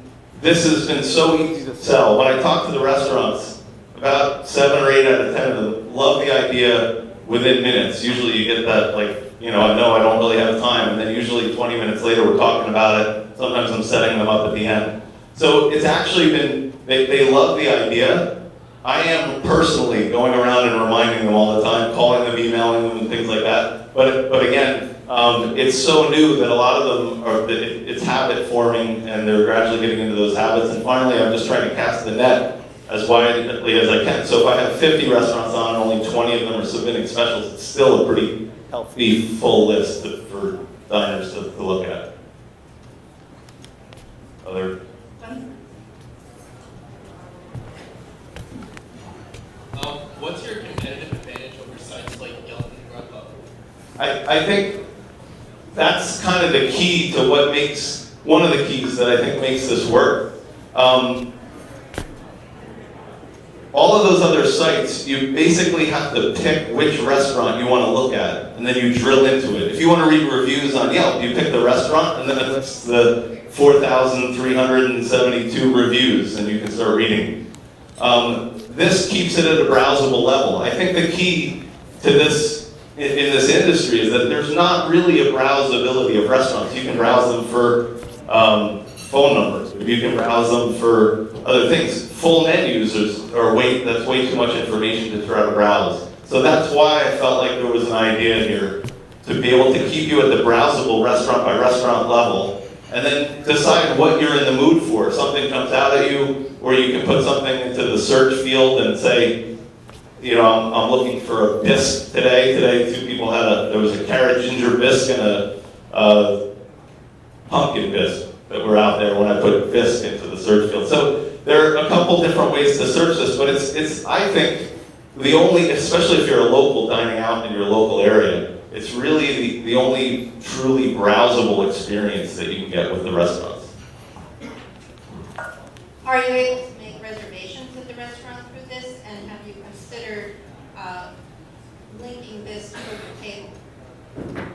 this has been so easy to sell. When I talk to the restaurants, about 7 or 8 out of 10 of them love the idea within minutes. Usually you get that, I know I don't really have time, and then usually 20 minutes later we're talking about it. Sometimes I'm setting them up at the end. So it's actually been, they love the idea. I am personally going around and reminding them all the time, calling them, emailing them, and things like that. But again, it's so new that a lot of them it's habit forming, and they're gradually getting into those habits. And finally, I'm just trying to cast the net as widely as I can. So if I have 50 restaurants on and only 20 of them are submitting specials, it's still a pretty healthy, full list diners to look at. Other?
What's your competitive advantage over sites like Yelp and Grubhub?
I think that's kind of the key to what makes, one of the keys that I think makes this work. All of those other sites, you basically have to pick which restaurant you want to look at, and then you drill into it. If you want to read reviews on Yelp, you pick the restaurant, and then it's the 4,372 reviews, and you can start reading. This keeps it at a browsable level. I think the key to this, in this industry, is that there's not really a browsability of restaurants. You can browse them for phone numbers. You can browse them for other things. Full menus that's way too much information to try to browse. So that's why I felt like there was an idea here to be able to keep you at the browsable restaurant by restaurant level, and then decide what you're in the mood for. If something jumps out at you, or you can put something into the search field and say, you know, I'm looking for a bisque today. Today, two people there was a carrot ginger bisque and a pumpkin bisque that were out there when I put bisque into the search field. So there are a couple different ways to search this, but it's I think, the only, especially if you're a local dining out in your local area, it's really the only truly browsable experience that you can get with the restaurants.
Are you able to make reservations at the restaurant through this? And have you considered linking this to the table?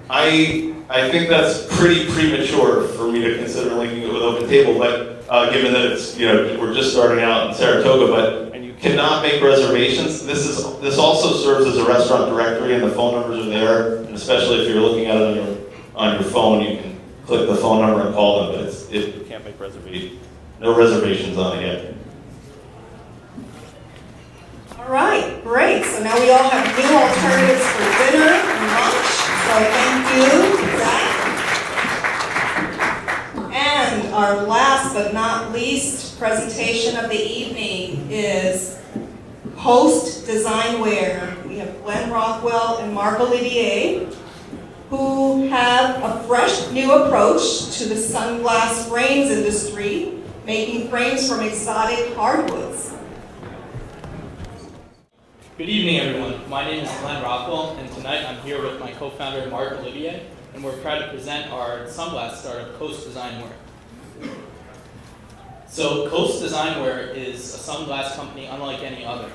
I think that's pretty premature for me to consider linking it with Open Table, but given that it's, you know, we're just starting out in Saratoga, and you cannot make reservations. This also serves as a restaurant directory, and the phone numbers are there. And especially if you're looking at it on your phone, you can click the phone number and call them. But you can't make reservations. No reservations on it yet.
All right, great. So now we all have new alternatives for dinner and lunch. So thank you for that. And our last but not least presentation of the evening is Post Designwear. We have Glenn Rockwell and Mark Olivier, who have a fresh new approach to the sunglass frames industry, making frames from exotic hardwoods.
Good evening, everyone. My name is Glenn Rockwell, and tonight I'm here with my co-founder, Mark Olivier, and we're proud to present our sunglass startup, Coast Designwear. So Coast Designwear is a sunglass company unlike any other.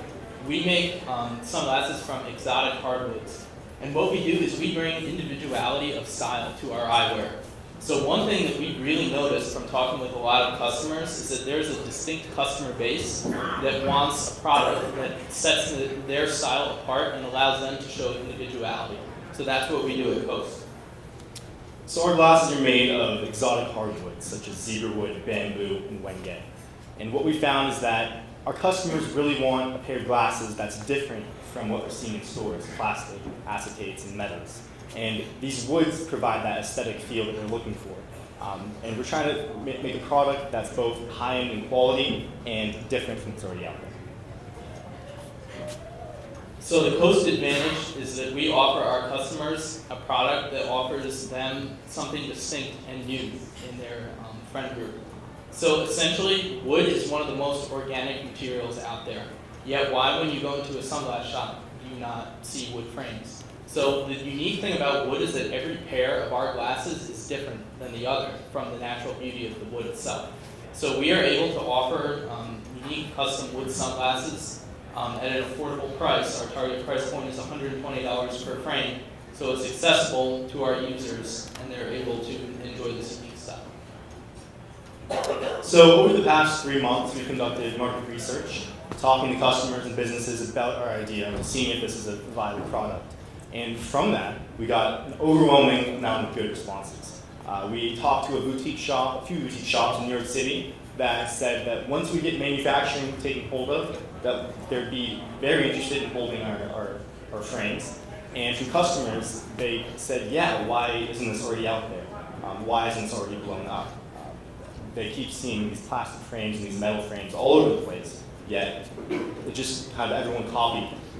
We make sunglasses from exotic hardwoods. And what we do is we bring individuality of style to our eyewear. So one thing that we really noticed from talking with a lot of customers is that there's a distinct customer base that wants a product that sets their style apart and allows them to show individuality. So that's what we do at Coast.
So our glasses are made of exotic hardwoods such as cedarwood, bamboo, and wenge. And what we found is that our customers really want a pair of glasses that's different from what we're seeing in stores, plastic, acetates, and metals. And these woods provide that aesthetic feel that they're looking for. And we're trying to make a product that's both high-end in quality and different from what's already out there.
So the Coast advantage is that we offer our customers a product that offers them something distinct and new in their friend group. So essentially, wood is one of the most organic materials out there. Yet why, when you go into a sunglass shop, do you not see wood frames? So the unique thing about wood is that every pair of our glasses is different than the other from the natural beauty of the wood itself. So we are able to offer unique custom wood sunglasses at an affordable price. Our target price point is $120 per frame. So it's accessible to our users and they're able to enjoy this unique style.
So over the past 3 months, we conducted market research, talking to customers and businesses about our idea and seeing if this is a viable product. And from that, we got an overwhelming amount of good responses. We talked to a few boutique shops in New York City that said that once we get manufacturing taken hold of, that they'd be very interested in holding our frames. And from customers, they said, yeah, why isn't this already out there? Why isn't this already blown up? They keep seeing these plastic frames and these metal frames all over the place, yet it just had everyone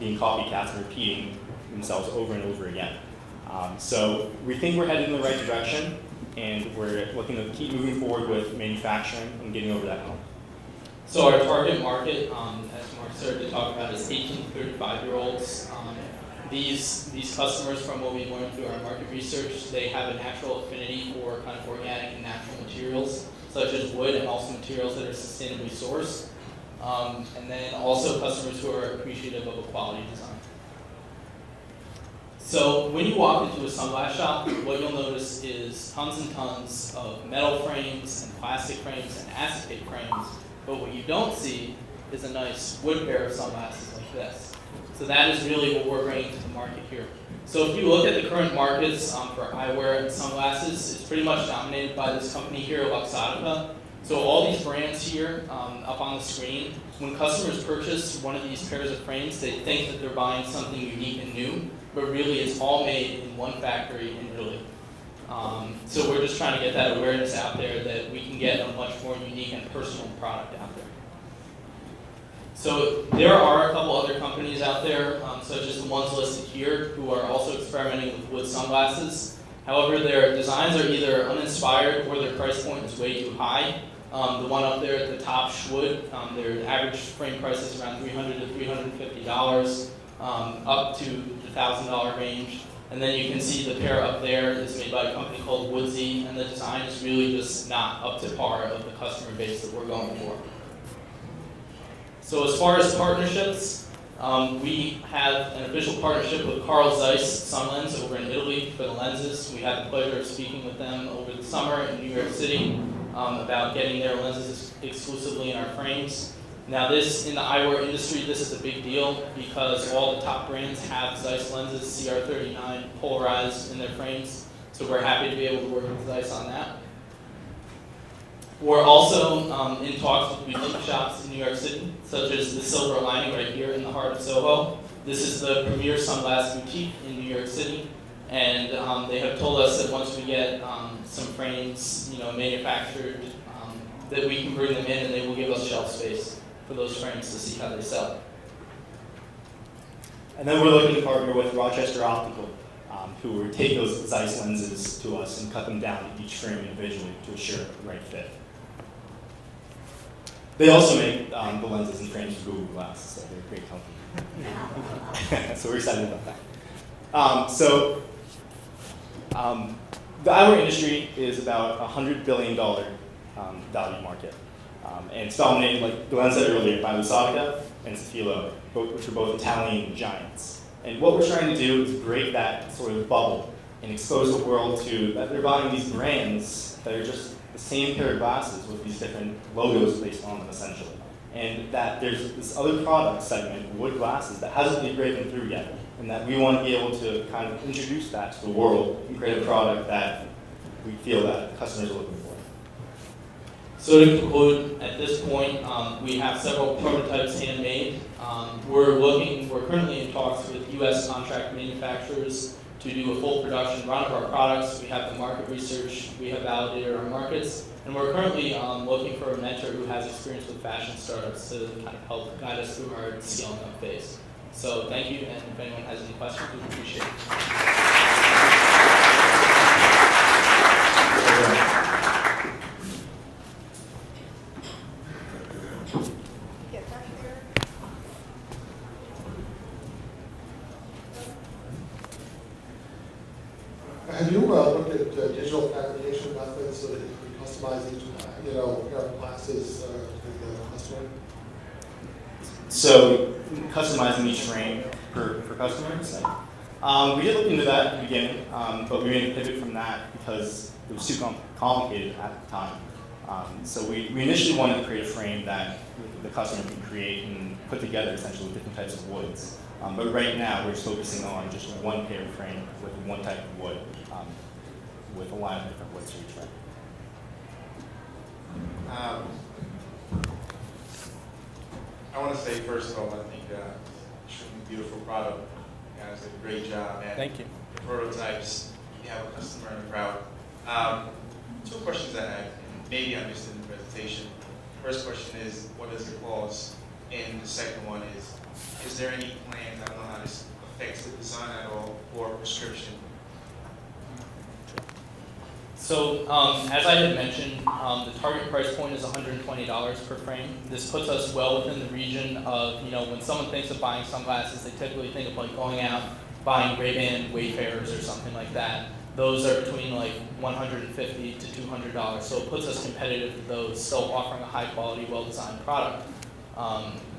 being copycats and repeating themselves over and over again. So we think we're headed in the right direction, and we're looking to keep moving forward with manufacturing and getting over that hump. So our target market, as Mark started to talk about, is 18 to 35-year-olds. These customers, from what we learned through our market research, they have a natural affinity for kind of organic and natural materials, such as wood, and also materials that are sustainably sourced. And then also customers who are appreciative of a quality design. So when you walk into a sunglass shop, what you'll notice is tons and tons of metal frames and plastic frames and acetate frames. But what you don't see is a nice wood pair of sunglasses like this. So that is really what we're bringing to the market here. So if you look at the current markets for eyewear and sunglasses, it's pretty much dominated by this company here, Luxottica. So all these brands here up on the screen, when customers purchase one of these pairs of frames, they think that they're buying something unique and new, but really it's all made in one factory in Italy. So we're just trying to get that awareness out there that we can get a much more unique and personal product out there. So there are a couple other companies out there, such as the ones listed here, who are also experimenting with wood sunglasses. However, their designs are either uninspired or their price point is way too high. The one up there at the top, Schwood, their average frame price is around $300 to $350, up to the $1,000 range. And then you can see the pair up there is made by a company called Woodsy, and the design is really just not up to par of the customer base that we're going for. So as far as partnerships, we have an official partnership with Carl Zeiss Sunlens over in Italy for the lenses. We had the pleasure of speaking with them over the summer in New York City about getting their lenses exclusively in our frames. Now this, in the eyewear industry, this is a big deal because all the top brands have Zeiss lenses, CR39 polarized in their frames. So we're happy to be able to work with Zeiss on that. We're also in talks with boutique shops in New York City, such as the Silver Lining right here in the heart of Soho. This is the premier sunglass boutique in New York City, and they have told us that once we get some frames, manufactured, that we can bring them in and they will give us shelf space for those frames to see how they sell. And then we're looking to partner with Rochester Optical, who will take those Zeiss lenses to us and cut them down to each frame individually to assure the right fit. They also make the lenses and frames for Google Glass, so they're a great company. So we're excited about that. The eyewear industry is about a $100 billion value market. And it's dominated, like Glenn said earlier, by Luxottica and Severino, which are both Italian giants. And what we're trying to do is break that sort of bubble and expose the world to that they're buying these brands that are just the same pair of glasses with these different logos placed on them, essentially. And that there's this other product segment, wood glasses, that hasn't been breaking through yet. And that we want to be able to kind of introduce that to the world and create a product that we feel that customers are looking for. So to conclude, at this point, we have several prototypes handmade. We're currently in talks with U.S. contract manufacturers to do a full production run of our products. We have the market research, we have validated our markets, and we're currently looking for a mentor who has experience with fashion startups to kind of help guide us through our scaling up phase. So thank you, and if anyone has any questions, we appreciate it.
Have you looked at digital fabrication methods so that you can customize each, pair of glasses to the customer?
So customizing each frame for customers. We did look into that at the beginning, but we made a pivot from that because it was too complicated at the time. So we initially wanted to create a frame that the customer can create and put together essentially with different types of woods. But right now we're just focusing on just one pair of frame with one type of wood, with a line of different woods for each frame.
I want to say, first of all, I think extremely beautiful product. You guys did a great job. And
thank you.
The prototypes, you have a customer in the crowd. Two questions I have, and maybe I missed it in the presentation. First question is, what does it cost? And the second one is there any plans, I don't know how this affects the design at all, for prescription
So as I had mentioned, the target price point is $120 per frame. This puts us well within the region of, when someone thinks of buying sunglasses, they typically think of like going out, buying Ray-Ban Wayfarers or something like that. Those are between like $150 to $200. So it puts us competitive to those, still offering a high quality, well-designed product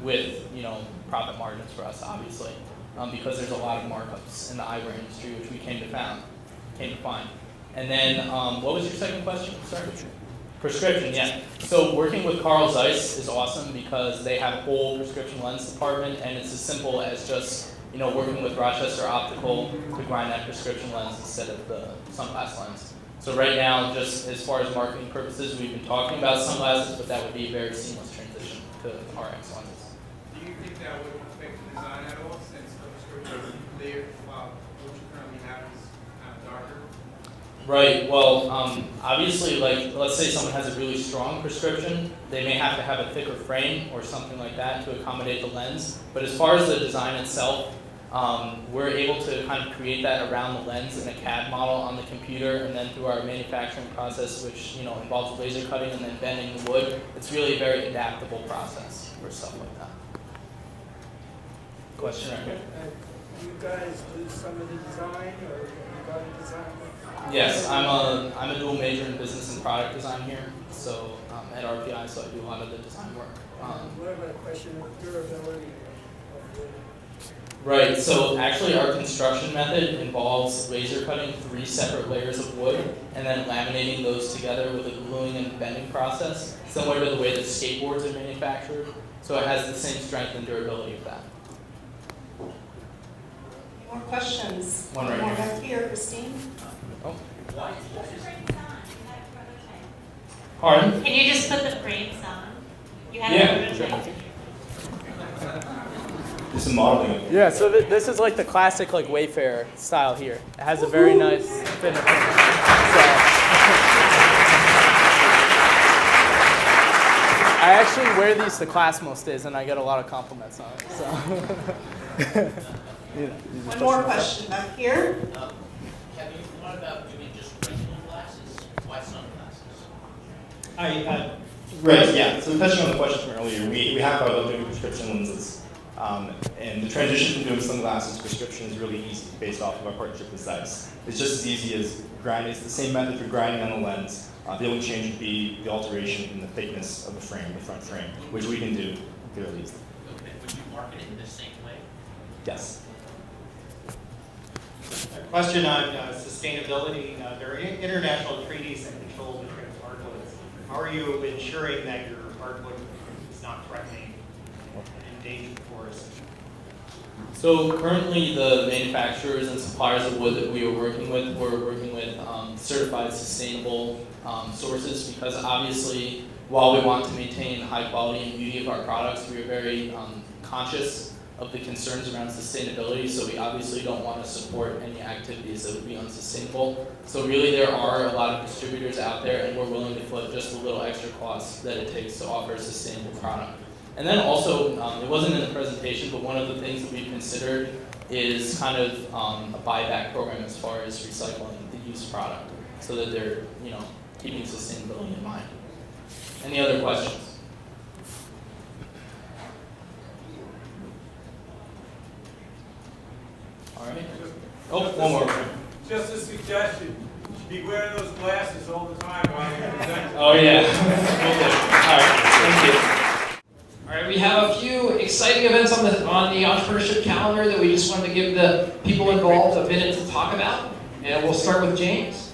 with, profit margins for us, obviously, because there's a lot of markups in the eyewear industry, which we came to find. And then, what was your second question? Sorry. Prescription, yeah. So working with Carl Zeiss is awesome because they have a whole prescription lens department, and it's as simple as just working with Rochester Optical to grind that prescription lens instead of the sunglass lens. So right now, just as far as marketing purposes, we've been talking about sunglasses, but that would be a very seamless transition to RX lenses.
Do you think that would affect the design at all, since the prescription is clear while what you currently have is kind of darker?
Right, well, obviously, like, let's say someone has a really strong prescription, they may have to have a thicker frame or something like that to accommodate the lens. But as far as the design itself, we're able to kind of create that around the lens in a CAD model on the computer, and then through our manufacturing process, which involves laser cutting and then bending the wood. It's really a very adaptable process for stuff like that. Question right here.
Do you guys do some of the design, or you got a design?
Yes, I'm a dual major in business and product design here, so at RPI, so I do a lot of the design work.
What about a question of durability of wood?
Right, so actually our construction method involves laser cutting 3 separate layers of wood and then laminating those together with a gluing and bending process, similar to the way that skateboards are manufactured. So it has the same strength and durability of that.
More questions?
One right
More
here.
back here, Christine.
Oh.
Pardon?
Pardon?
Can you just put the frames on? You have
Yeah,
a
sure.
This is modeling.
Yeah, so this is like the classic like Wayfarer style here. It has a very nice fit and finish. I actually wear these to class most days, and I get a lot of compliments on it. So.
One more question back here.
Have you thought about doing just regular glasses? Why sunglasses?
Right, yeah. So touching on the question from earlier, we have thought about doing prescription lenses. And the transition from doing sunglasses to prescription is really easy based off of our partnership with Zeiss. It's just as easy as grinding. It's the same method for grinding on the lens. The only change would be the alteration in the thickness of the frame, the front frame, which we can do fairly easily.
Okay, would you market it in the same way?
Yes.
A question on sustainability. There are international treaties that control different hardwoods. How are you ensuring that your hardwood is not threatening an endangered forest?
So currently the manufacturers and suppliers of wood that we're working with certified sustainable sources, because obviously while we want to maintain the high quality and beauty of our products, we are very conscious of the concerns around sustainability, so we obviously don't want to support any activities that would be unsustainable. So really there are a lot of distributors out there, and we're willing to foot just a little extra cost that it takes to offer a sustainable product. And then also, it wasn't in the presentation, but one of the things that we've considered is kind of a buyback program as far as recycling the used product, so that they're keeping sustainability in mind. Any other questions? All right. Oh, one more.
Just a suggestion. You should be wearing those glasses all the time while you're presenting.
Oh yeah. All right. Thank you.
All right, we have a few exciting events on the entrepreneurship calendar that we just wanted to give the people involved a minute to talk about, and we'll start with James.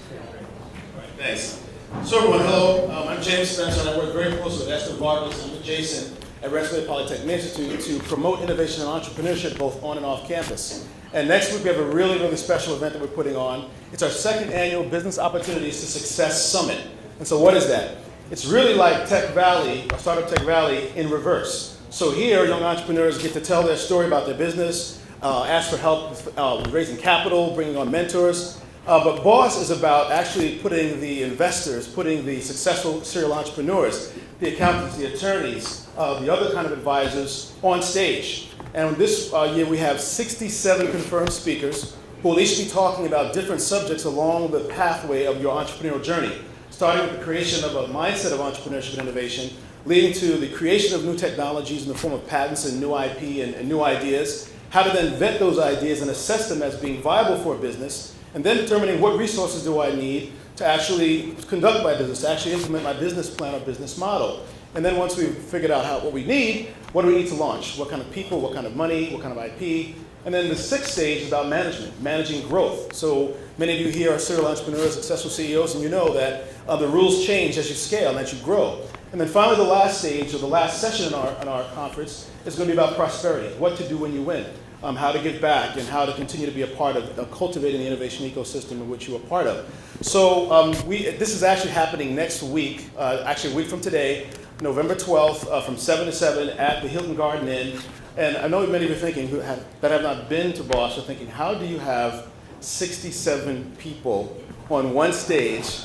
Thanks. So everyone, hello. I'm James Spencer, and I work very closely with Esther Vargas and with Jason at Rensselaer Polytechnic Institute to promote innovation and entrepreneurship both on and off campus. And next week we have a really, really special event that we're putting on. It's our 2nd annual Business Opportunities to Success Summit. And so what is that? It's really like Tech Valley, or Startup Tech Valley, in reverse. So here, young entrepreneurs get to tell their story about their business, ask for help with raising capital, bringing on mentors. But BOSS is about actually putting the investors, putting the successful serial entrepreneurs, the accountants, the attorneys, the other kind of advisors on stage. And this year we have 67 confirmed speakers, who will each be talking about different subjects along the pathway of your entrepreneurial journey, starting with the creation of a mindset of entrepreneurship and innovation, leading to the creation of new technologies in the form of patents and new IP and new ideas, how to then vet those ideas and assess them as being viable for a business, and then determining what resources do I need to actually conduct my business, to actually implement my business plan or business model. And then once we've figured out what we need, what do we need to launch? What kind of people, what kind of money, what kind of IP? And then the sixth stage is about management, managing growth. So many of you here are serial entrepreneurs, successful CEOs, and you know that the rules change as you scale and as you grow. And then finally, the last stage, or the last session in our conference, is going to be about prosperity, what to do when you win, how to give back, and how to continue to be a part of cultivating the innovation ecosystem in which you are part of. So this is actually happening next week, actually a week from today, November 12th, from 7 to 7 at the Hilton Garden Inn. And I know many of you are thinking, that have not been to Bosch, are thinking, how do you have 67 people on one stage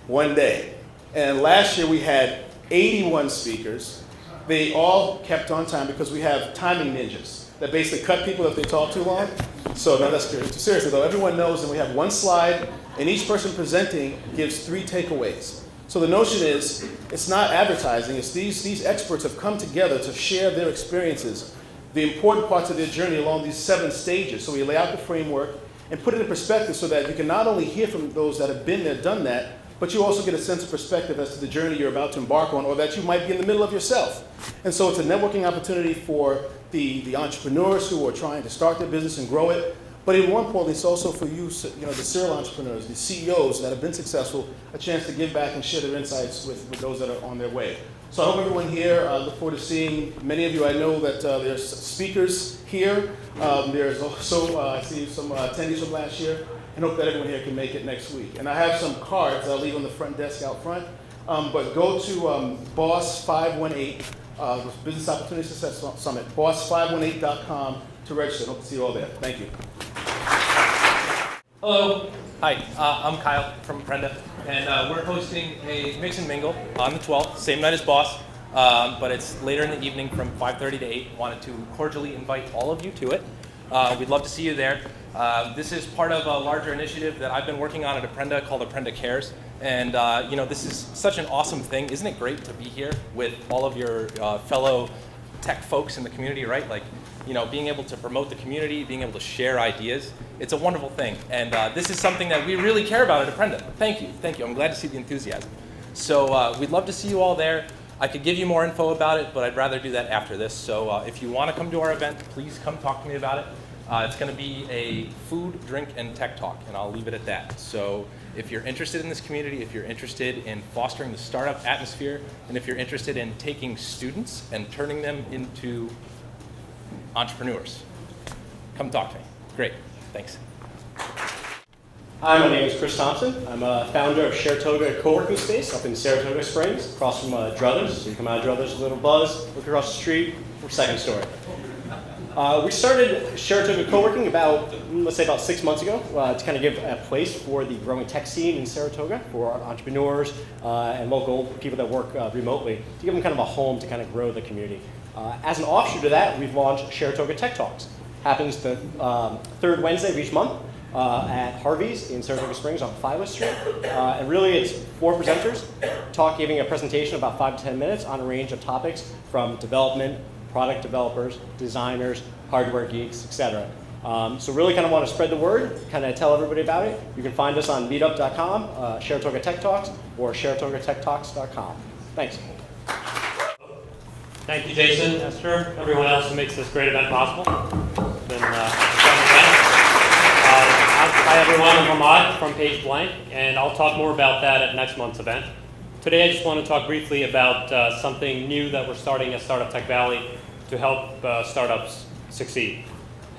one day? And last year we had 81 speakers. They all kept on time because we have timing ninjas that basically cut people if they talk too long. So no, that's good. Seriously though, everyone knows that we have one slide and each person presenting gives 3 takeaways. So the notion is, it's not advertising, it's these experts have come together to share their experiences, the important parts of their journey along these 7 stages. So we lay out the framework and put it in perspective so that you can not only hear from those that have been there, done that, but you also get a sense of perspective as to the journey you're about to embark on or that you might be in the middle of yourself. And so it's a networking opportunity for the entrepreneurs who are trying to start their business and grow it. But even more importantly, it's also for you, the serial entrepreneurs, the CEOs that have been successful, a chance to give back and share their insights with those that are on their way. So I hope everyone here, look forward to seeing many of you. I know that there's speakers here. There's also, I see some attendees from last year, and hope that everyone here can make it next week. And I have some cards I'll leave on the front desk out front. But go to BOSS 518, Business Opportunity Success Summit, boss518.com to register. Hope to see you all there. Thank you.
Hello. Hi, I'm Kyle from Prenda, and we're hosting a mix and mingle on the 12th, same night as Boss, but it's later in the evening from 5:30 to 8. Wanted to cordially invite all of you to it. We'd love to see you there. This is part of a larger initiative that I've been working on at Aprenda called Aprenda Cares, and this is such an awesome thing. Isn't it great to be here with all of your fellow tech folks in the community, right? Like, being able to promote the community, being able to share ideas. It's a wonderful thing. And this is something that we really care about at Aprenda. Thank you. I'm glad to see the enthusiasm. So we'd love to see you all there. I could give you more info about it, but I'd rather do that after this. So if you want to come to our event, please come talk to me about it. It's going to be a food, drink, and tech talk, and I'll leave it at that. So if you're interested in this community, if you're interested in fostering the startup atmosphere, and if you're interested in taking students and turning them into entrepreneurs, come talk to me. Great. Thanks.
Hi, my name is Chris Thompson. I'm a founder of Saratoga Co-working Space up in Saratoga Springs, across from Druthers. So you come out of Druthers, a little buzz, look across the street, we're second story. We started Saratoga Co-working about 6 months ago to kind of give a place for the growing tech scene in Saratoga for entrepreneurs and local people that work remotely, to give them kind of a home to kind of grow the community. As an offshoot of that, we've launched Saratoga Tech Talks. Happens the third Wednesday of each month at Harvey's in Saratoga Springs on Philo Street. And really it's 4 presenters giving a presentation about 5 to 10 minutes on a range of topics from development, product developers, designers, hardware geeks, etc. So really kind of want to spread the word, kind of tell everybody about it. You can find us on meetup.com, Saratoga Tech Talks, or SaratogaTechTalks.com. Thanks.
Thank you, Jason, Esther, everyone else who makes this great event possible. It's been a fun event. Hi everyone, I'm Hamad from Page Blank, and I'll talk more about that at next month's event. Today I just want to talk briefly about something new that we're starting at Startup Tech Valley to help startups succeed.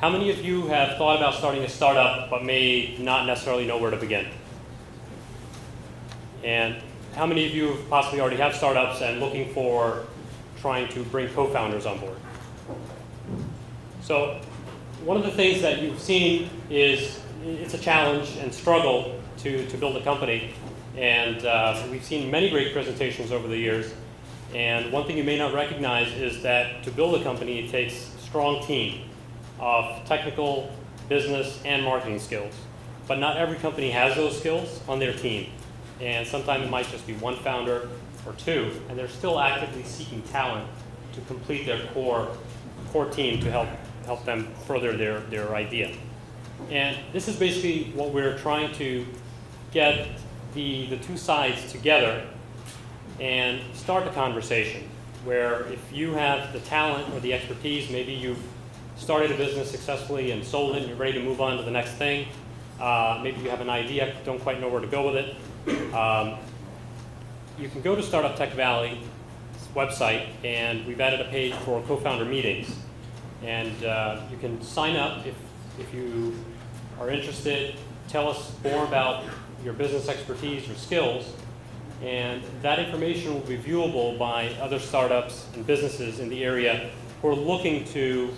How many of you have thought about starting a startup but may not necessarily know where to begin? And how many of you possibly already have startups and looking for trying to bring co-founders on board? So one of the things that you've seen is it's a challenge and struggle to build a company. And we've seen many great presentations over the years. And one thing you may not recognize is that to build a company, it takes a strong team of technical business, and marketing skills. But not every company has those skills on their team. And sometimes it might just be one founder or two, and they're still actively seeking talent to complete their core team to help them further their idea. And this is basically what we're trying to get the two sides together and start a conversation where if you have the talent or the expertise, maybe you've started a business successfully and sold it and you're ready to move on to the next thing. Maybe you have an idea, don't quite know where to go with it. You can go to Startup Tech Valley's website, and we've added a page for co-founder meetings. And you can sign up if you are interested. Tell us more about your business expertise or skills, and that information will be viewable by other startups and businesses in the area who are looking to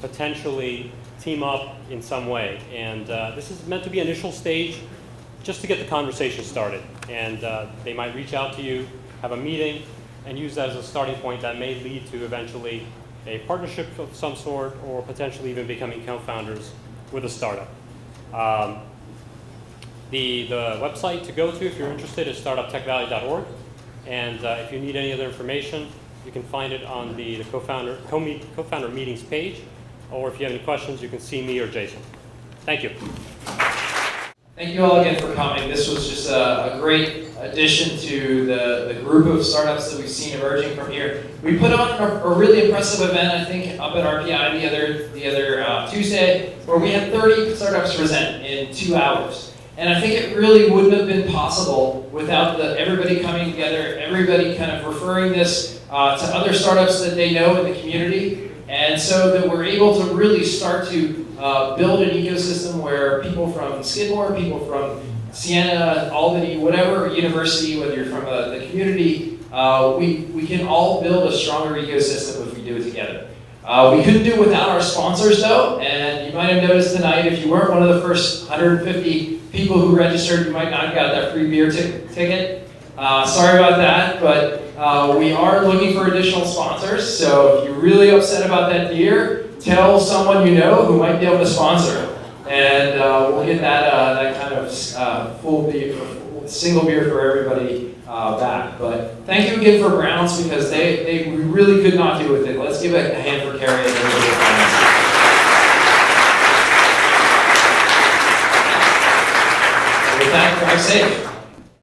potentially team up in some way. And this is meant to be an initial stage just to get the conversation started. And they might reach out to you, have a meeting, and use that as a starting point that may lead to eventually a partnership of some sort, or potentially even becoming co-founders with a startup. The website to go to if you're interested is startuptechvalley.org. And if you need any other information, you can find it on the co-founder meetings page. Or if you have any questions, you can see me or Jason. Thank you.
Thank you all again for coming. This was just a great addition to the group of startups that we've seen emerging from here. We put on a really impressive event, I think, up at RPI the other Tuesday, where we had 30 startups present in 2 hours. And I think it really wouldn't have been possible without everybody coming together, everybody kind of referring this to other startups that they know in the community. And so that we're able to really start to build an ecosystem where people from Skidmore, people from Siena, Albany, whatever university, whether you're from the community, we can all build a stronger ecosystem if we do it together. We couldn't do it without our sponsors though, and you might have noticed tonight, if you weren't one of the first 150 people who registered, you might not have got that free beer ticket. Sorry about that, but we are looking for additional sponsors, so if you're really upset about that beer, tell someone you know who might be able to sponsor, and we'll get that kind of full beer, single beer for everybody back. But thank you again for Browns, because they really could not do with it. Let's give a hand for Carrie and everybody. With that, drive safe.